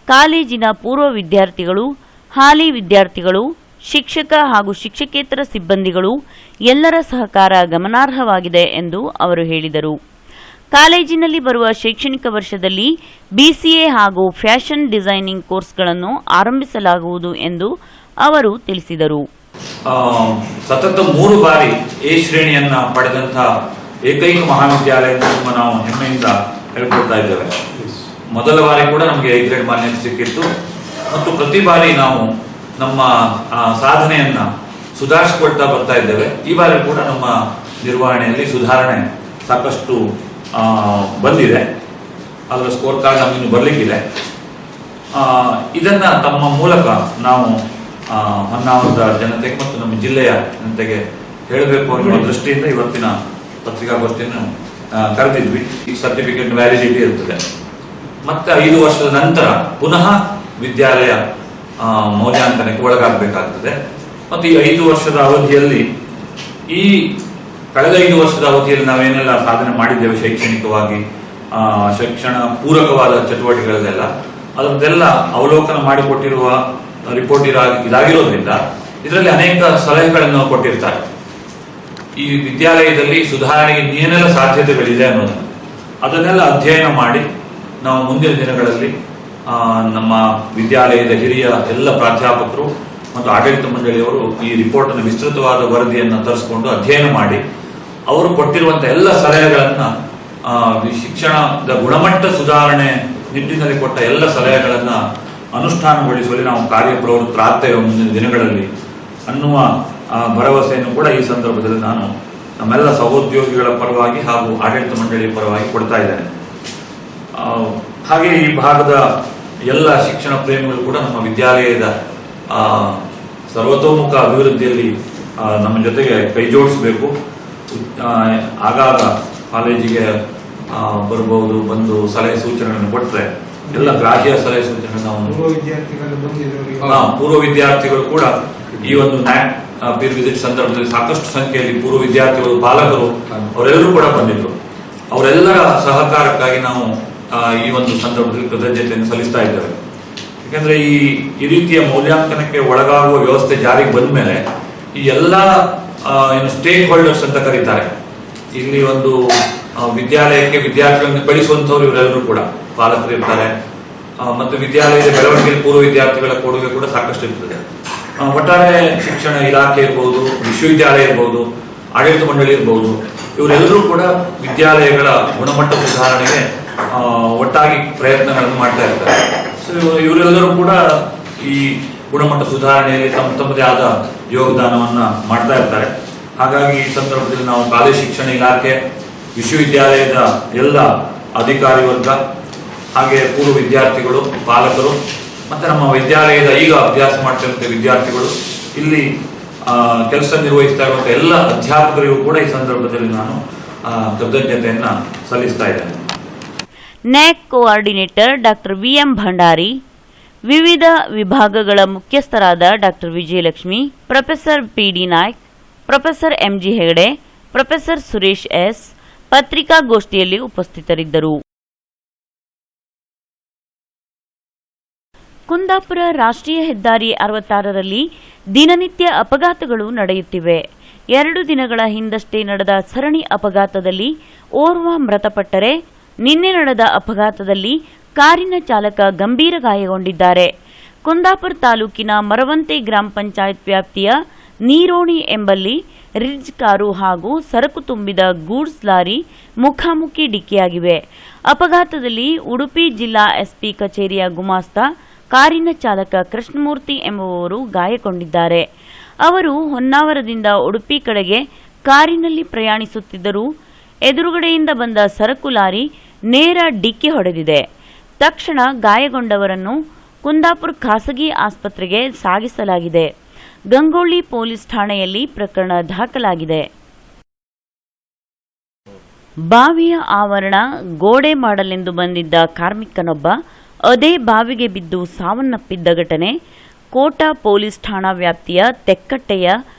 ಕಾಲೇಜಿನ ಪೂರ್ವ ವಿದ್ಯಾರ್ಥಿಗಳು, ಹಾಲಿ ವಿದ್ಯಾರ್ಥಿಗಳು, ಶಿಕ್ಷಕ ಹಾಗೂ ಶಿಕ್ಷಕೇತರ ಸಿಬ್ಬಂದಿಗಳು ಎಲ್ಲರ ಸಹಕಾರ ಗಮನಾರ್ಹವಾಗಿದೆ ಎಂದು ಅವರು ಹೇಳಿದರು. ಕಾಲೇಜಿನಲ್ಲಿ ಬರುವ ಶೈಕ್ಷಣಿಕ ವರ್ಷದಲ್ಲಿ BCA ಹಾಗೂ ಫ್ಯಾಷನ್ ಡಿಸೈನಿಂಗ್ ಕೋರ್ಸ್ಗಳನ್ನು ಆರಂಭಿಸಲಾಗುವುದು ಎಂದು ಅವರು ತಿಳಿಸಿದರು. ಸತತ 3 ಬಾರಿ ಎ ಶ್ರೇಣಿಯನ್ನ ಪಡೆದಂತಹ ಏಕೈಕ ಮಹಾವಿದ್ಯಾಲಯ ನಾವು ಹೆಮ್ಮೆಯಿಂದ ಹೇಳ್ಕೊಳ್ತಾ ಇದ್ದೇವೆ. ಮೊದಲ ಬಾರಿ ಕೂಡ ನಮಗೆ ಎ ಗ್ರೇಡ್ ಮಾನ್ಯತೆ ಸಿಕ್ಕಿತ್ತು ಮತ್ತು ಪ್ರತಿ ಬಾರಿ ನಾವು ನಮ್ಮ ಸಾಧನೆಯನ್ನ ಸುಧಾರಿಸಿಕೊಳ್ತಾ ಬರ್ತಾ ಇದ್ದೇವೆ. ಈ ಬಾರಿ ಕೂಡ ನಮ್ಮ ನಿರ್ವಹಣೆಯಲ್ಲಿ ಸುಧಾರಣೆ ಸಾಕಷ್ಟು ಬಂದಿದೆ. ಅದರ ಸ್ಕೋರ್ ಕಾರ್ಡ್ ನಮಗಿನ್ನು ಬರಲಿಕ್ಕಿದೆ. ಇದನ್ನು ತಮ್ಮ ಮೂಲಕ ನಾವು ಹೊನ್ನಾವರದ ಜನತೆಗೆ ಮತ್ತು ನಮ್ಮ ಜಿಲ್ಲೆಯ ಜನತೆಗೆ ಹೇಳಬೇಕು ಅನ್ನುವ ದೃಷ್ಟಿಯಿಂದ ಇವತ್ತಿನ ಪತ್ರಿಕಾಗೋಷ್ಠಿಯನ್ನು ಕರೆದಿದ್ವಿ. ಈ ಸರ್ಟಿಫಿಕೇಟ್ ವ್ಯಾಲಿಡಿಟಿ ಇರ್ತದೆ. ಮತ್ತೆ 5 ವರ್ಷದ ನಂತರ ಪುನಃ ವಿದ್ಯಾಲಯ ಮೌಲ್ಯಾಂಕನಕ್ಕೆ ಒಳಗಾಗಬೇಕಾಗ್ತದೆ. ಮತ್ತು ಈ 5 ವರ್ಷದ ಅವಧಿಯಲ್ಲಿ ಕಳೆದ 5 ವರ್ಷದ ಅವಧಿಯಲ್ಲಿ ನಾವೇನೆಲ್ಲ ಸಾಧನೆ ಮಾಡಿದ್ದೇವೆ ಶೈಕ್ಷಣಿಕವಾಗಿ, ಶಿಕ್ಷಣ ಪೂರಕವಾದ ಚಟುವಟಿಕೆಗಳನ್ನೆಲ್ಲ ಅದರದ್ದೆಲ್ಲ ಅವಲೋಕನ ಮಾಡಿಕೊಟ್ಟಿರುವ ರಿಪೋರ್ಟ್ ಇದಾಗಿರೋದ್ರಿಂದ ಇದರಲ್ಲಿ ಅನೇಕ ಸಲಹೆಗಳನ್ನು ಕೊಟ್ಟಿರ್ತಾರೆ. ಈ ವಿದ್ಯಾಲಯದಲ್ಲಿ ಸುಧಾರಣೆಗೆ ಏನೆಲ್ಲ ಸಾಧ್ಯತೆಗಳಿದೆ ಅನ್ನೋದನ್ನು ಅದನ್ನೆಲ್ಲ ಅಧ್ಯಯನ ಮಾಡಿ ನಾವು ಮುಂದಿನ ದಿನಗಳಲ್ಲಿ ನಮ್ಮ ವಿದ್ಯಾಲಯದ ಹಿರಿಯ ಎಲ್ಲ ಪ್ರಾಧ್ಯಾಪಕರು ಮತ್ತು ಆಡಳಿತ ಮಂಡಳಿಯವರು ಈ ರಿಪೋರ್ಟ್ ಅನ್ನು ವಿಸ್ತೃತವಾದ ವರದಿಯನ್ನು ತರಿಸಿಕೊಂಡು ಅಧ್ಯಯನ ಮಾಡಿ ಅವರು ಕೊಟ್ಟಿರುವಂತಹ ಎಲ್ಲ ಸಲಹೆಗಳನ್ನ ಶಿಕ್ಷಣದ ಗುಣಮಟ್ಟ ಸುಧಾರಣೆ ನಿಟ್ಟಿನಲ್ಲಿ ಕೊಟ್ಟ ಎಲ್ಲ ಸಲಹೆಗಳನ್ನ ಅನುಷ್ಠಾನಗೊಳಿಸುವಲ್ಲಿ ನಾವು ಕಾರ್ಯಪ್ರವೃತ್ತರಾಗ್ತೇವೆ ಮುಂದಿನ ದಿನಗಳಲ್ಲಿ ಅನ್ನುವ ಭರವಸೆಯನ್ನು ಕೂಡ ಈ ಸಂದರ್ಭದಲ್ಲಿ ನಾನು ನಮ್ಮೆಲ್ಲ ಸಹೋದ್ಯೋಗಿಗಳ ಪರವಾಗಿ ಹಾಗೂ ಆಡಳಿತ ಮಂಡಳಿಯ ಪರವಾಗಿ ಕೊಡ್ತಾ ಇದ್ದೇನೆ. ಹಾಗೆ ಈ ಭಾಗದ ಎಲ್ಲ ಶಿಕ್ಷಣ ಪ್ರೇಮಿಗಳು ಕೂಡ ನಮ್ಮ ವಿದ್ಯಾಲಯದ ಸರ್ವತೋಮುಖ ಅಭಿವೃದ್ಧಿಯಲ್ಲಿ ನಮ್ಮ ಜೊತೆಗೆ ಕೈ ಜೋಡಿಸಬೇಕು. ಆಗಾಗ ಕಾಲೇಜಿಗೆ ಬರ್ಬೋದು, ಬಂದು ಸಲಹೆ ಸೂಚನೆಗಳನ್ನು ಕೊಟ್ಟರೆ ಎಲ್ಲ ಗ್ರಾಹ್ಯ ಸಲಹೆ ಸೂಚನೆಗಳನ್ನು ಪೂರ್ವ ವಿದ್ಯಾರ್ಥಿಗಳು ಕೂಡ ಈ ಒಂದು ನ್ಯಾಕ್ ಪೀರ್ ವಿಸಿಟ್ ಸಂದರ್ಭದಲ್ಲಿ ಸಾಕಷ್ಟು ಸಂಖ್ಯೆಯಲ್ಲಿ ಪೂರ್ವ ವಿದ್ಯಾರ್ಥಿಗಳು, ಪಾಲಕರು ಅವರೆಲ್ಲರೂ ಕೂಡ ಬಂದಿದ್ರು. ಅವರೆಲ್ಲರ ಸಹಕಾರಕ್ಕಾಗಿ ನಾವು ಈ ಒಂದು ಸಂದರ್ಭದಲ್ಲಿ ಕೃತಜ್ಞತೆಯನ್ನು ಸಲ್ಲಿಸ್ತಾ ಇದ್ದೇವೆ. ಯಾಕಂದ್ರೆ ಈ ರೀತಿಯ ಮೌಲ್ಯಾಂಕನಕ್ಕೆ ಒಳಗಾಗುವ ವ್ಯವಸ್ಥೆ ಜಾರಿಗೆ ಬಂದ ಮೇಲೆ ಈ ಎಲ್ಲ ಸ್ಟೇಕ್ ಹೋಲ್ಡರ್ಸ್ ಅಂತ ಕರೀತಾರೆ, ಇಲ್ಲಿ ಒಂದು ವಿದ್ಯಾಲಯಕ್ಕೆ ವಿದ್ಯಾರ್ಥಿಗಳನ್ನು ಕಳಿಸುವಂತವ್ರು ಇವರೆಲ್ಲರೂ ಕೂಡ ಪಾಲಕರು ಇರ್ತಾರೆ. ಮತ್ತು ವಿದ್ಯಾಲಯದ ಬೆಳವಣಿಗೆಯಲ್ಲಿ ಪೂರ್ವ ವಿದ್ಯಾರ್ಥಿಗಳ ಕೊಡುಗೆ ಕೂಡ ಸಾಕಷ್ಟು ಇರ್ತದೆ. ಒಟ್ಟಾರೆ ಶಿಕ್ಷಣ ಇಲಾಖೆ ಇರ್ಬೋದು, ವಿಶ್ವವಿದ್ಯಾಲಯ ಇರ್ಬೋದು, ಆಡಳಿತ ಮಂಡಳಿ ಇರ್ಬೋದು, ಇವರೆಲ್ಲರೂ ಕೂಡ ವಿದ್ಯಾಲಯಗಳ ಗುಣಮಟ್ಟ ಸುಧಾರಣೆಗೆ ಒಟ್ಟಾಗಿ ಪ್ರಯತ್ನಗಳನ್ನು ಮಾಡ್ತಾ ಇರ್ತಾರೆ. ಸೊ ಇವರೆಲ್ಲರೂ ಕೂಡ ಈ ಗುಣಮಟ್ಟ ಸುಧಾರಣೆಯಲ್ಲಿ ತಮ್ಮದೇ ಆದ ಯೋಗದಾನವನ್ನ ಮಾಡ್ತಾ ಇರ್ತಾರೆ. ಹಾಗಾಗಿ ಈ ಸಂದರ್ಭದಲ್ಲಿ ನಾವು ಕಾಲೇಜು ಶಿಕ್ಷಣ ಇಲಾಖೆ, ವಿಶ್ವವಿದ್ಯಾಲಯದ ಎಲ್ಲ ಅಧಿಕಾರಿ ವರ್ಗ, ಹಾಗೆ ಪೂರ್ವ ವಿದ್ಯಾರ್ಥಿಗಳು, ಪಾಲಕರು ಮತ್ತೆ ನಮ್ಮ ವಿದ್ಯಾಲಯದ ಈಗ ಅಭ್ಯಾಸ ಮಾಡ್ತಿರುವಂತಹ ವಿದ್ಯಾರ್ಥಿಗಳು, ಇಲ್ಲಿ ಕೆಲಸ ನಿರ್ವಹಿಸ್ತಾ ಇರುವಂತಹ ಎಲ್ಲ ಅಧ್ಯಾಪಕರಿಗೂ ಕೂಡ ಈ ಸಂದರ್ಭದಲ್ಲಿ ನಾನು ಕೃತಜ್ಞತೆಯನ್ನ ಸಲ್ಲಿಸ್ತಾ ಇದ್ದೇನೆ. NAAC coordinator doctor VM Bhandari, ವಿವಿಧ ವಿಭಾಗಗಳ ಮುಖ್ಯಸ್ಥರಾದ doctor Vijayalakshmi, professor PD Naik, professor MG Hegde, professor Suresh S ಪತ್ರಿಕಾಗೋಷ್ಠಿಯಲ್ಲಿ ಉಪಸ್ಥಿತರಿದ್ದರು. ಕುಂದಾಪುರ ರಾಷ್ಟ್ರೀಯ ಹೆದ್ದಾರಿ 66ರಲ್ಲಿ ದಿನನಿತ್ಯ ಅಪಘಾತಗಳು ನಡೆಯುತ್ತಿವೆ. 2 ದಿನಗಳ ಹಿಂದಷ್ಟೇ ನಡೆದ ಸರಣಿ ಅಪಘಾತದಲ್ಲಿ ಓರ್ವ ಮೃತಪಟ್ಟರೆ, ನಿನ್ನೆ ನಡೆದ ಅಪಘಾತದಲ್ಲಿ ಕಾರಿನ ಚಾಲಕ ಗಂಭೀರ ಗಾಯಗೊಂಡಿದ್ದಾರೆ. ಕುಂದಾಪುರ ತಾಲೂಕಿನ ಮರವಂತೆ ಗ್ರಾಮ ಪಂಚಾಯತ್ ವ್ಯಾಪ್ತಿಯ ನೀರೋಣಿ ಎಂಬಲ್ಲಿ ರಿಡ್ಜ್ ಕಾರು ಹಾಗೂ ಸರಕು ತುಂಬಿದ ಗೂಡ್ಸ್ ಲಾರಿ ಮುಖಾಮುಖಿ ಡಿಕ್ಕಿಯಾಗಿವೆ. ಅಪಘಾತದಲ್ಲಿ ಉಡುಪಿ ಜಿಲ್ಲಾ ಎಸ್ಪಿ ಕಚೇರಿಯ ಗುಮಾಸ್ತ, ಕಾರಿನ ಚಾಲಕ ಕೃಷ್ಣಮೂರ್ತಿ ಎಂಬುವವರು ಗಾಯಗೊಂಡಿದ್ದಾರೆ. ಅವರು ಹೊನ್ನಾವರದಿಂದ ಉಡುಪಿ ಕಡೆಗೆ ಕಾರಿನಲ್ಲಿ ಪ್ರಯಾಣಿಸುತ್ತಿದ್ದರು. ಎದುರುಗಡೆಯಿಂದ ಬಂದ ಸರಕು ಲಾರಿ ನೇರ ಡಿಕ್ಕಿ ಹೊಡೆದಿದೆ. ತಕ್ಷಣ ಗಾಯಗೊಂಡವರನ್ನು ಕುಂದಾಪುರ ಖಾಸಗಿ ಆಸ್ಪತ್ರೆಗೆ ಸಾಗಿಸಲಾಗಿದೆ. ಗಂಗೊಳ್ಳಿ ಪೊಲೀಸ್ ಠಾಣೆಯಲ್ಲಿ ಪ್ರಕರಣ ದಾಖಲಾಗಿದೆ. ಬಾವಿಯ ಆವರಣ ಗೋಡೆ ಮಾಡಲೆಂದು ಬಂದಿದ್ದ ಕಾರ್ಮಿಕನೊಬ್ಬ ಅದೇ ಬಾವಿಗೆ ಬಿದ್ದು ಸಾವನ್ನಪ್ಪಿದ್ದ ಘಟನೆ ಕೋಟ ಪೊಲೀಸ್ ಠಾಣಾ ವ್ಯಾಪ್ತಿಯ ತೆಕ್ಕಟ್ಟೆಯ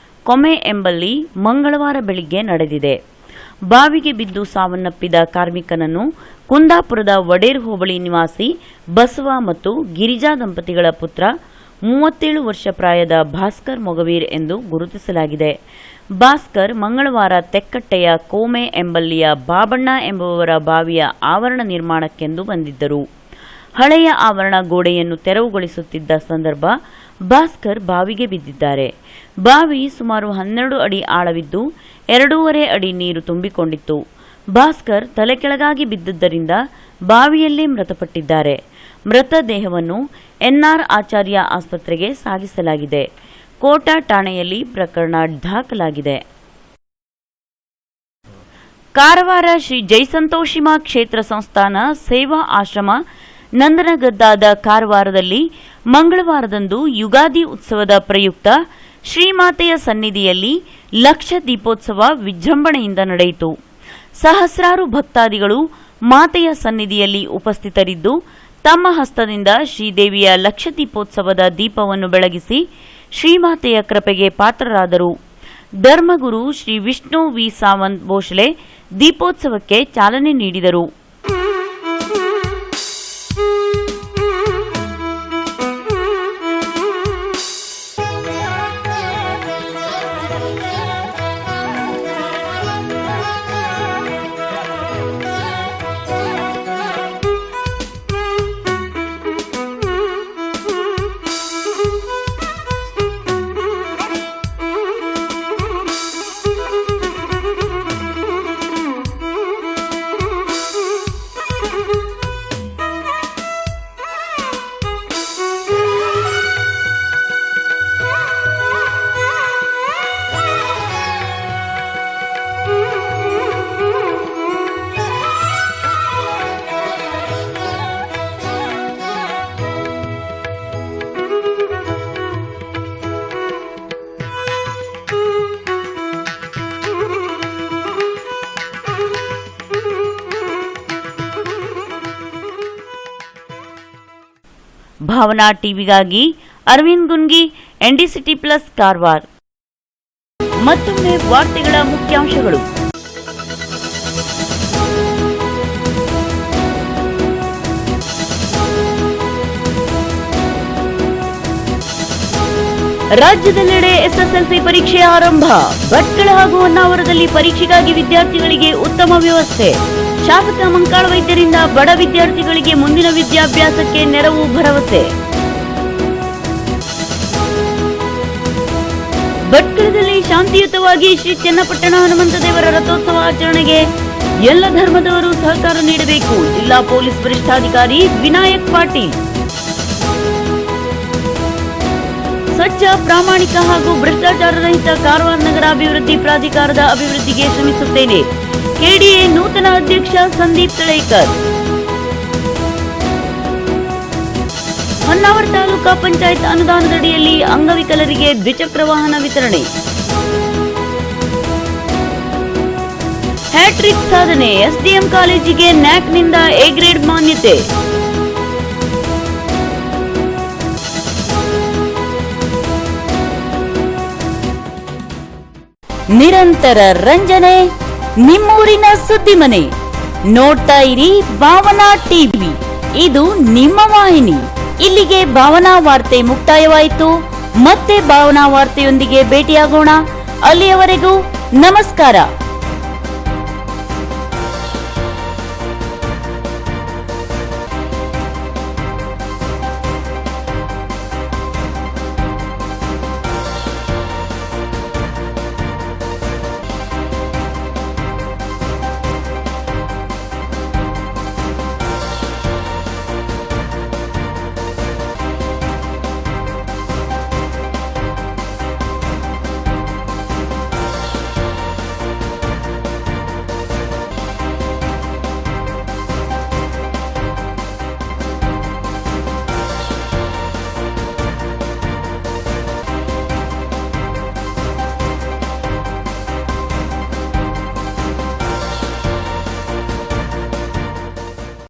ಕೊಮೆ ಎಂಬಲ್ಲಿ ಮಂಗಳವಾರ ಬೆಳಿಗ್ಗೆ ನಡೆದಿದೆ. ಬಾವಿಗೆ ಬಿದ್ದು ಸಾವನ್ನಪ್ಪಿದ ಕಾರ್ಮಿಕನನ್ನು ಕುಂದಾಪುರದ ವಡೇರ್ ಹೋಬಳಿ ನಿವಾಸಿ ಬಸವ ಮತ್ತು ಗಿರಿಜಾ ದಂಪತಿಗಳ ಪುತ್ರ 37 ವರ್ಷ ಪ್ರಾಯದ ಭಾಸ್ಕರ್ ಮೊಗವೀರ್ ಎಂದು ಗುರುತಿಸಲಾಗಿದೆ. ಭಾಸ್ಕರ್ ಮಂಗಳವಾರ ತೆಕ್ಕಟ್ಟೆಯ ಕೋಮೆ ಎಂಬಲ್ಲಿಯ ಬಾಬಣ್ಣ ಎಂಬುವವರ ಬಾವಿಯ ಆವರಣ ನಿರ್ಮಾಣಕ್ಕೆಂದು ಬಂದಿದ್ದರು. ಹಳೆಯ ಆವರಣ ಗೋಡೆಯನ್ನು ತೆರವುಗೊಳಿಸುತ್ತಿದ್ದ ಸಂದರ್ಭ ಭಾಸ್ಕರ್ ಬಾವಿಗೆ ಬಿದ್ದಿದ್ದಾರೆ. ಬಾವಿ ಸುಮಾರು 12 ಅಡಿ ಆಳವಿದ್ದು 2.5 ಅಡಿ ನೀರು ತುಂಬಿಕೊಂಡಿತ್ತು. ಭಾಸ್ಕರ್ ತಲೆಕೆಳಗಾಗಿ ಬಿದ್ದಿದ್ದರಿಂದ ಬಾವಿಯಲ್ಲೇ ಮೃತಪಟ್ಟಿದ್ದಾರೆ. ಮೃತದೇಹವನ್ನು ಎನ್ಆರ್ ಆಚಾರ್ಯ ಆಸ್ಪತ್ರೆಗೆ ಸಾಗಿಸಲಾಗಿದೆ. ಕೋಟ ಠಾಣೆಯಲ್ಲಿ ಪ್ರಕರಣ ದಾಖಲಾಗಿದೆ. ಕಾರವಾರ ಶ್ರೀ ಜಯಸಂತೋಷಿಮ ಕ್ಷೇತ್ರ ಸಂಸ್ಥಾನ ಸೇವಾ ಆಶ್ರಮ ನಂದನಗದ್ದಾದ ಕಾರವಾರದಲ್ಲಿ ಮಂಗಳವಾರದಂದು ಯುಗಾದಿ ಉತ್ಸವದ ಪ್ರಯುಕ್ತ ಶ್ರೀಮಾತೆಯ ಸನ್ನಿಧಿಯಲ್ಲಿ ಲಕ್ಷ ದೀಪೋತ್ಸವ ವಿಜೃಂಭಣೆಯಿಂದ ನಡೆಯಿತು. ಸಹಸ್ರಾರು ಭಕ್ತಾದಿಗಳು ಮಾತೆಯ ಸನ್ನಿಧಿಯಲ್ಲಿ ಉಪಸ್ಥಿತರಿದ್ದು ತಮ್ಮ ಹಸ್ತದಿಂದ ಶ್ರೀದೇವಿಯ ಲಕ್ಷ ದೀಪೋತ್ಸವದ ದೀಪವನ್ನು ಬೆಳಗಿಸಿ ಶ್ರೀಮಾತೆಯ ಕೃಪೆಗೆ ಪಾತ್ರರಾದರು. ಧರ್ಮಗುರು ಶ್ರೀ ವಿಷ್ಣು ವಿ ಸಾವಂತ್ ಭೋಸಲೆ ದೀಪೋತ್ಸವಕ್ಕೆ ಚಾಲನೆ ನೀಡಿದರು. ಭಾವನಾ ಟಿವಿಗಾಗಿ ಅರವಿಂದ್ ಗುನ್ಗಿ, NDCT ಪ್ಲಸ್ ಕಾರವಾರ. ಮತ್ತೊಮ್ಮೆ ವಾರ್ತೆಗಳ ಮುಖ್ಯಾಂಶಗಳು. ರಾಜ್ಯದೆಲ್ಲೆಡೆ SSLC ಪರೀಕ್ಷೆ ಆರಂಭ. ಭಟ್ಕಳ ಹಾಗೂ ಹೊನ್ನಾವರದಲ್ಲಿ ಪರೀಕ್ಷೆಗಾಗಿ ವಿದ್ಯಾರ್ಥಿಗಳಿಗೆ ಉತ್ತಮ ವ್ಯವಸ್ಥೆ. ಶಾಸಕ ಮಂಕಾಳ ವೈದ್ಯರಿಂದ ಬಡ ವಿದ್ಯಾರ್ಥಿಗಳಿಗೆ ಮುಂದಿನ ವಿದ್ಯಾಭ್ಯಾಸಕ್ಕೆ ನೆರವು ಭರವಸೆ. ಭಟ್ಕಳದಲ್ಲಿ ಶಾಂತಿಯುತವಾಗಿ ಶ್ರೀ ಚನ್ನಪಟ್ಟಣ ಹನುಮಂತ ದೇವರ ರಥೋತ್ಸವ ಆಚರಣೆಗೆ ಎಲ್ಲ ಧರ್ಮದವರು ಸಹಕಾರ ನೀಡಬೇಕು. ಜಿಲ್ಲಾ ಪೊಲೀಸ್ ವರಿಷ್ಠಾಧಿಕಾರಿ ವಿನಾಯಕ್ ಪಾಟೀಲ್. ಸ್ವಚ್ಛ, ಪ್ರಾಮಾಣಿಕ ಹಾಗೂ ಭ್ರಷ್ಟಾಚಾರ ರಹಿತ ಕಾರವಾರ ನಗರ ಅಭಿವೃದ್ಧಿ ಪ್ರಾಧಿಕಾರದ ಅಭಿವೃದ್ಧಿಗೆ ಶ್ರಮಿಸುತ್ತೇನೆ. ಕೆಡಿಎ ನೂತನ ಅಧ್ಯಕ್ಷ ಸಂದೀಪ್ ತಳೇಕರ್. ಹೊನ್ನಾವರ ತಾಲೂಕಾ ಪಂಚಾಯತ್ ಅನುದಾನದಡಿಯಲ್ಲಿ ಅಂಗವಿಕಲರಿಗೆ ದ್ವಿಚಕ್ರ ವಾಹನ ವಿತರಣೆ. ಹ್ಯಾಟ್ರಿಕ್ ಸಾಧನೆ. SDM ಕಾಲೇಜಿಗೆ ನ್ಯಾಕ್ನಿಂದ ಎ ಗ್ರೇಡ್ ಮಾನ್ಯತೆ. ನಿರಂತರ ರಂಜನೆ, ನಿಮ್ಮೂರಿನ ಸುದ್ದಿ ಮನೆ. ನೋಡ್ತಾ ಇರಿ ಭಾವನಾ ಟಿವಿ, ಇದು ನಿಮ್ಮ ವಾಹಿನಿ. ಇಲ್ಲಿಗೆ ಭಾವನಾ ವಾರ್ತೆ ಮುಕ್ತಾಯವಾಯಿತು. ಮತ್ತೆ ಭಾವನಾ ವಾರ್ತೆಯೊಂದಿಗೆ ಭೇಟಿಯಾಗೋಣ. ಅಲ್ಲಿಯವರೆಗೂ ನಮಸ್ಕಾರ.